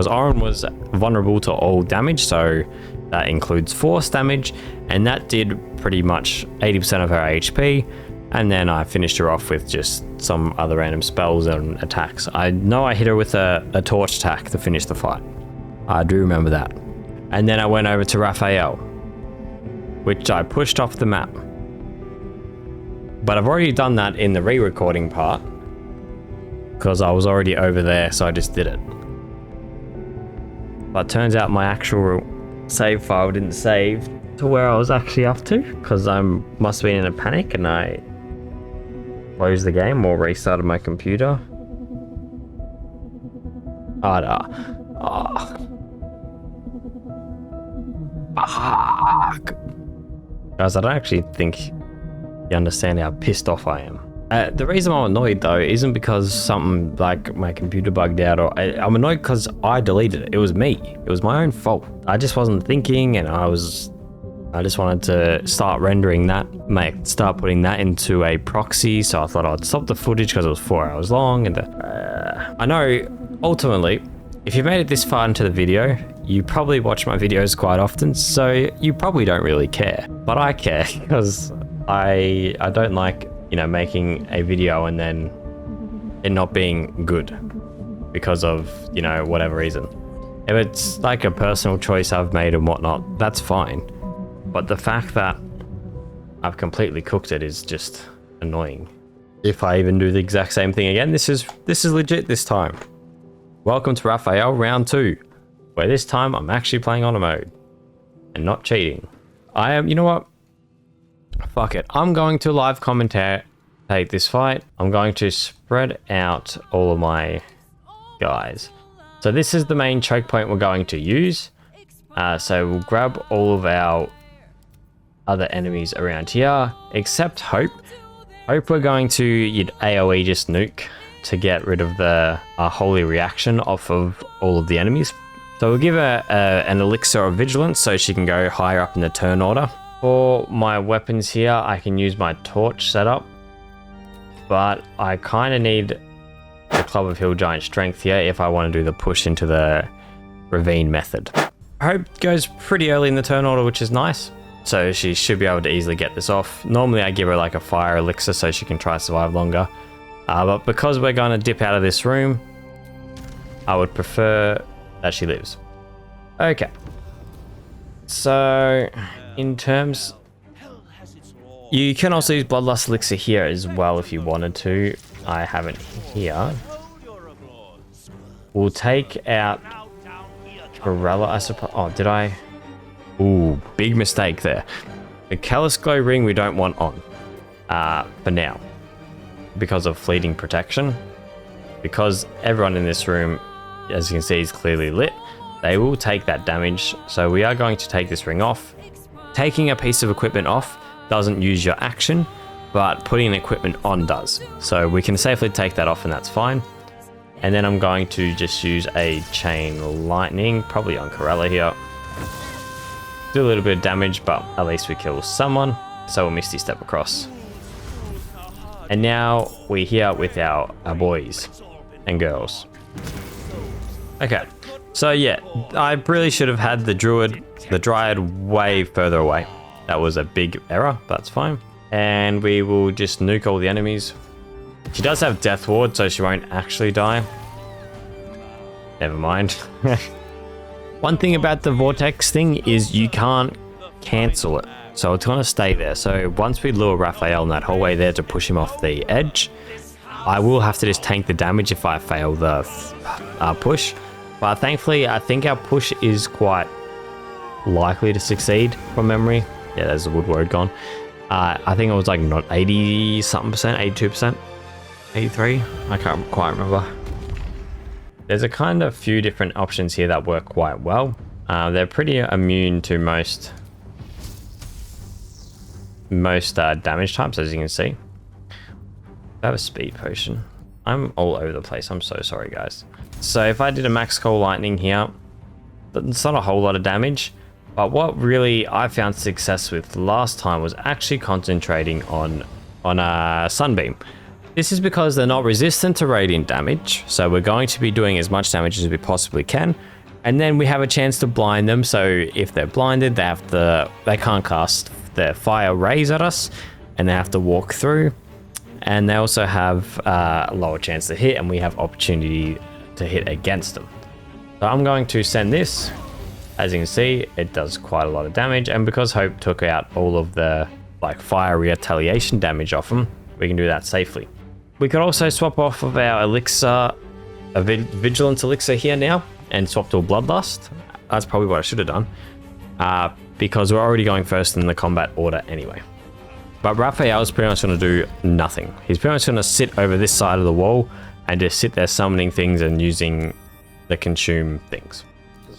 orin was vulnerable to all damage, so that includes force damage, and that did pretty much 80% of her HP. And then I finished her off with just some other random spells and attacks. I know I hit her with a torch attack to finish the fight. I do remember that. And then I went over to Raphael, which I pushed off the map. But I've already done that in the re-recording part because I was already over there, so I just did it. But turns out my actual save file didn't save to where I was actually up to because I must have been in a panic and I closed the game or restarted my computer. Fuck. Guys, I don't actually think you understand how pissed off I am. The reason I'm annoyed though isn't because something like my computer bugged out, or I'm annoyed because I deleted it. It was me. It was my own fault. I just wasn't thinking, and I just wanted to start rendering that, start putting that into a proxy. So I thought I'd stop the footage because it was 4 hours long. And I know ultimately, if you made it this far into the video, you probably watch my videos quite often, so you probably don't really care. But I care because I don't like, making a video and then it not being good because of, whatever reason. If it's like a personal choice I've made and whatnot, that's fine. But the fact that I've completely cooked it is just annoying. If I even do the exact same thing again, this is legit this time. Welcome to Raphael round 2, where this time I'm actually playing on a mode and not cheating. I am, you know what? Fuck it. I'm going to live commentate this fight. I'm going to spread out all of my guys. So this is the main choke point we're going to use. So we'll grab all of our other enemies around here, except Hope. Hope we're going to AoE just nuke to get rid of the holy reaction off of all of the enemies. So we'll give her an elixir of vigilance so she can go higher up in the turn order. For my weapons here, I can use my torch setup, but I kind of need the Club of Hill Giant Strength here if I want to do the push into the Ravine method. Hope goes pretty early in the turn order, which is nice. So she should be able to easily get this off. Normally I give her like a fire elixir so she can try to survive longer. But because we're going to dip out of this room, I would prefer that she lives. Okay. So in terms... You can also use Bloodlust elixir here as well if you wanted to. I have it here. We'll take out Corella, I suppose. Oh, did I? Ooh, big mistake there. The Callous Glow ring we don't want on for now because of fleeting protection. Because everyone in this room, as you can see, is clearly lit, they will take that damage. So we are going to take this ring off. Taking a piece of equipment off doesn't use your action, but putting an equipment on does. So we can safely take that off and that's fine. And then I'm going to just use a Chain Lightning, probably on Corella here. Do a little bit of damage, but at least we kill someone. So we'll Misty Step across. And now we're here with our boys and girls. Okay, so yeah, I really should have had the Dryad way further away. That was a big error, but that's fine. And we will just nuke all the enemies. She does have Death Ward, so she won't actually die. Never mind. One thing about the Vortex thing is you can't cancel it. So it's going to stay there. So once we lure Raphael in that hallway there to push him off the edge, I will have to just tank the damage if I fail the push. But thankfully, I think our push is quite likely to succeed from memory. Yeah, there's the wood word gone. I think it was like not 80 something percent, 82%, 83. I can't quite remember. There's a kind of few different options here that work quite well. They're pretty immune to most damage types, as you can see. I have a speed potion. I'm all over the place. I'm so sorry, guys. So if I did a max call lightning here, it's not a whole lot of damage. But what really I found success with last time was actually concentrating on a Sunbeam. This is because they're not resistant to radiant damage, so we're going to be doing as much damage as we possibly can. And then we have a chance to blind them, so if they're blinded, they can't cast their fire rays at us, and they have to walk through. And they also have a lower chance to hit, and we have opportunity to hit against them. So I'm going to send this. As you can see, it does quite a lot of damage, and because Hope took out all of the fire retaliation damage off them, we can do that safely. We could also swap off of our elixir, a vigilance elixir here now, and swap to a bloodlust. That's probably what I should have done, because we're already going first in the combat order anyway. But Raphael is pretty much going to do nothing. He's pretty much going to sit over this side of the wall and just sit there summoning things and using the consume things.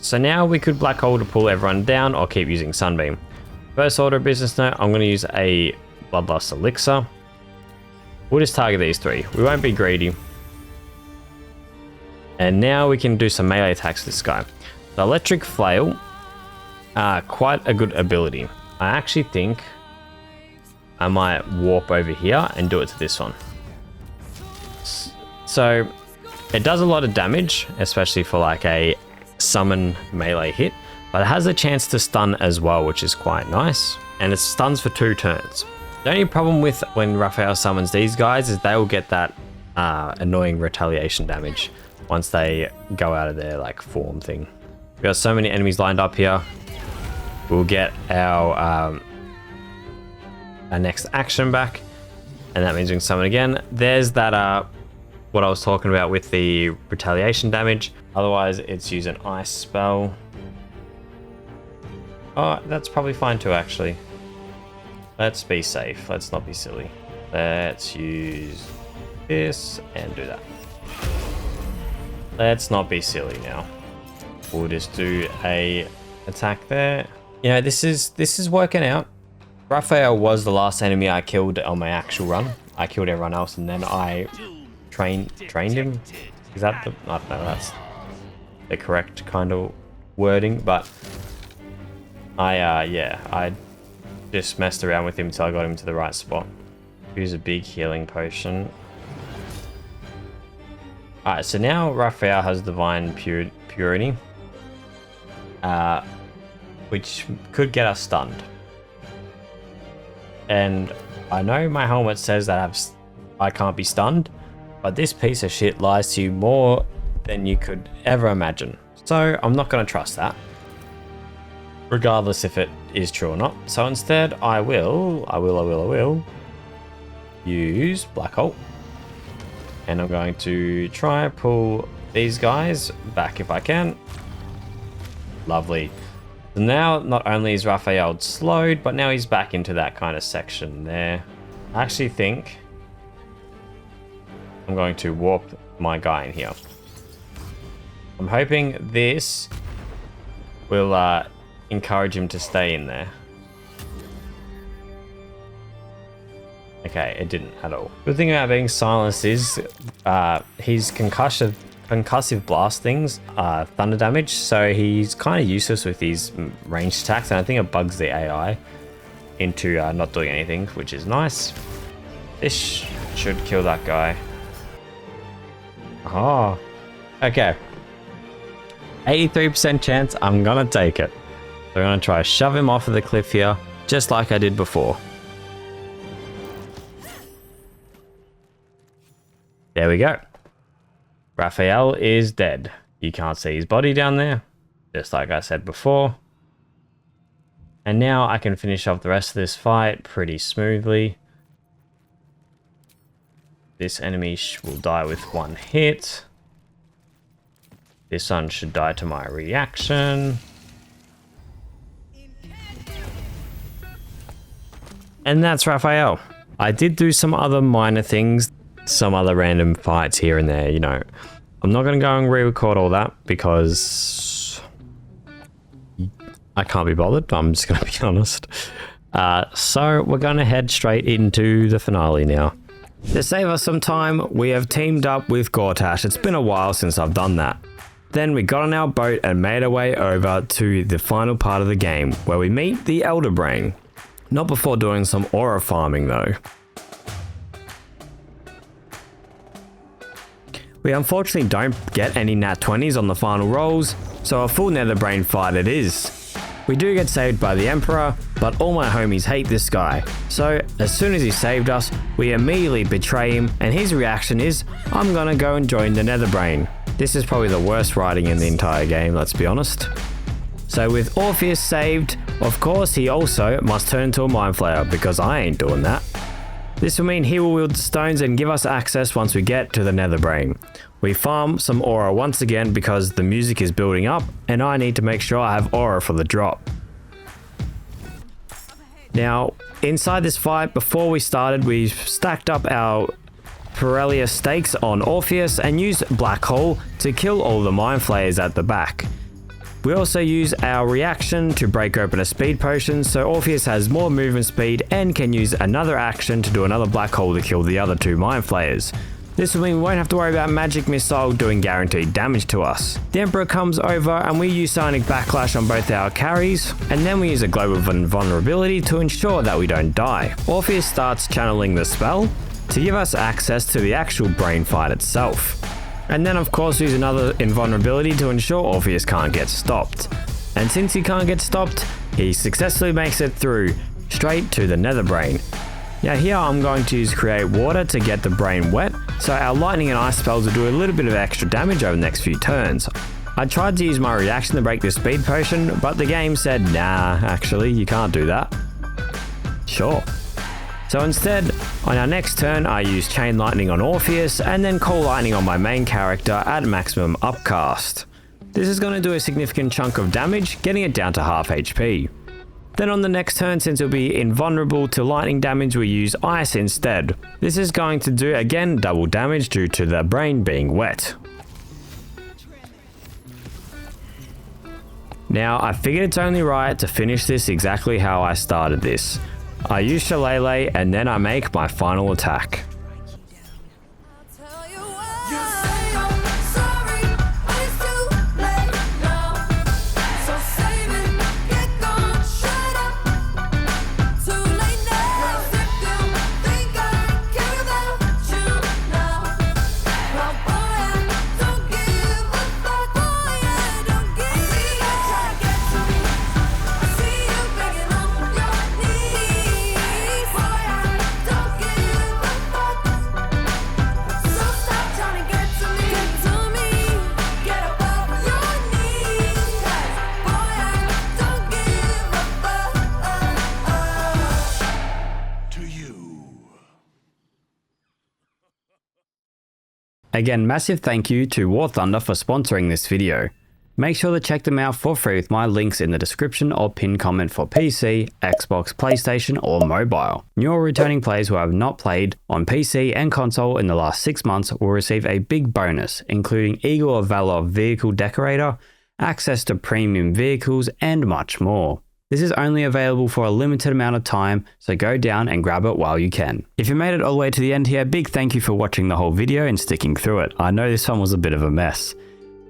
So now we could black hole to pull everyone down or keep using Sunbeam. First order of business note, I'm going to use a Bloodlust Elixir. We'll just target these three. We won't be greedy. And now we can do some melee attacks with this guy. The Electric Flail, quite a good ability. I actually think I might warp over here and do it to this one. So it does a lot of damage, especially for like a summon melee hit, but it has a chance to stun as well, which is quite nice, and it stuns for 2 turns. The only problem with when Raphael summons these guys is they will get that annoying retaliation damage once they go out of their form thing. We've got so many enemies lined up here. We'll get our next action back, and that means we can summon again. There's that what I was talking about with the retaliation damage. Otherwise, it's use an ice spell. Oh, that's probably fine too, actually. Let's be safe. Let's not be silly. Let's use this and do that. Let's not be silly now. We'll just do a attack there. You know, this is working out. Raphael was the last enemy I killed on my actual run. I killed everyone else and then I trained him. Is that the, I don't know, that's the correct kind of wording, but I just messed around with him until I got him to the right spot. Use a big healing potion. Alright, so now Raphael has divine purity, which could get us stunned. And I know my helmet says that I can't be stunned, but this piece of shit lies to you more than you could ever imagine. So I'm not going to trust that, regardless if it is true or not. So instead, I will use Black Hole. And I'm going to try and pull these guys back if I can. Lovely. So now, not only is Raphael slowed, but now he's back into that kind of section there. I actually think I'm going to warp my guy in here. I'm hoping this will encourage him to stay in there. Okay, it didn't at all. Good thing about being silenced is his concussive blast things are thunder damage, so he's kind of useless with these ranged attacks, and I think it bugs the AI into not doing anything, which is nice. This should kill that guy. Oh, okay. 83% chance I'm gonna take it. So I'm gonna try to shove him off of the cliff here, just like I did before. There we go. Raphael is dead. You can't see his body down there, just like I said before. And now I can finish off the rest of this fight pretty smoothly. This enemy will die with one hit. This one should die to my reaction. And that's Raphael. I did do some other minor things, some other random fights here and there, you know. I'm not going to go and re-record all that because I can't be bothered. I'm just going to be honest. So we're going to head straight into the finale now. To save us some time, we have teamed up with Gortash. It's been a while since I've done that. Then we got on our boat and made our way over to the final part of the game, where we meet the Elder Brain. Not before doing some aura farming though. We unfortunately don't get any nat 20s on the final rolls, so a full nether brain fight it is. We do get saved by the Emperor, but all my homies hate this guy. So as soon as he saved us, we immediately betray him, and his reaction is, I'm gonna go and join the nether brain. This is probably the worst writing in the entire game, let's be honest. So with Orpheus saved, of course he also must turn into a Mind Flayer, because I ain't doing that. This will mean he will wield stones and give us access once we get to the nether brain. We farm some aura once again because the music is building up and I need to make sure I have aura for the drop. Now, inside this fight, before we started, we stacked up our Pirellia stakes on Orpheus and used Black Hole to kill all the Mind Flayers at the back. We also use our reaction to break open a speed potion, so Orpheus has more movement speed and can use another action to do another Black Hole to kill the other two Mind Flayers. This will mean we won't have to worry about Magic Missile doing guaranteed damage to us. The Emperor comes over and we use Sonic Backlash on both our carries, and then we use a Globe of Invulnerability to ensure that we don't die. Orpheus starts channeling the spell to give us access to the actual brain fight itself. And then of course use another invulnerability to ensure Orpheus can't get stopped. And since he can't get stopped, he successfully makes it through, straight to the nether brain. Now here I'm going to use Create Water to get the brain wet, so our lightning and ice spells will do a little bit of extra damage over the next few turns. I tried to use my reaction to break this speed potion, but the game said, nah, actually you can't do that. Sure. So instead, on our next turn, I use Chain Lightning on Orpheus and then Call Lightning on my main character at maximum upcast. This is going to do a significant chunk of damage, getting it down to half HP. Then on the next turn, since it'll be invulnerable to lightning damage, we use Ice instead. This is going to do, again, double damage due to the brain being wet. Now, I figured it's only right to finish this exactly how I started this. I use Shillelagh and then I make my final attack. Tell you why. You say I'm sorry, but it's too late now. So save it, get gone, shut up. Too late now. If you think I care about you now, well, boy, I don't give a fuck. Boy, I don't give a fuck. Try to get to me. I see you begging on your knees. Boy, I don't give a fuck. So stop trying to get to me. Get to me. Get up off your knees. Boy, I don't give a fuck. To you. Again, massive thank you to War Thunder for sponsoring this video. Make sure to check them out for free with my links in the description or pinned comment for PC, Xbox, PlayStation, or mobile. New or returning players who have not played on PC and console in the last 6 months will receive a big bonus, including Eagle of Valor Vehicle Decorator, access to premium vehicles, and much more. This is only available for a limited amount of time, so go down and grab it while you can. If you made it all the way to the end here, big thank you for watching the whole video and sticking through it. I know this one was a bit of a mess.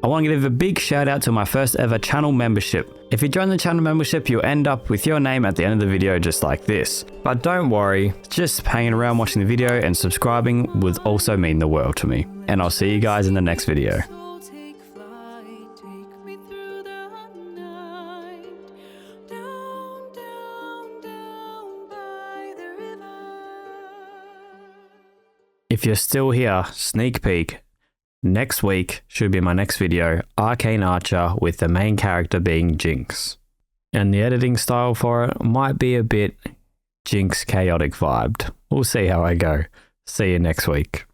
I want to give a big shout out to my first ever channel membership. If you join the channel membership, you'll end up with your name at the end of the video just like this. But don't worry, just hanging around watching the video and subscribing would also mean the world to me. And I'll see you guys in the next video. So take flight, take me through the night. Down, down, down by the river. If you're still here, sneak peek. Next week should be my next video, Arcane Archer, with the main character being Jinx. And the editing style for it might be a bit Jinx chaotic vibed. We'll see how I go. See you next week.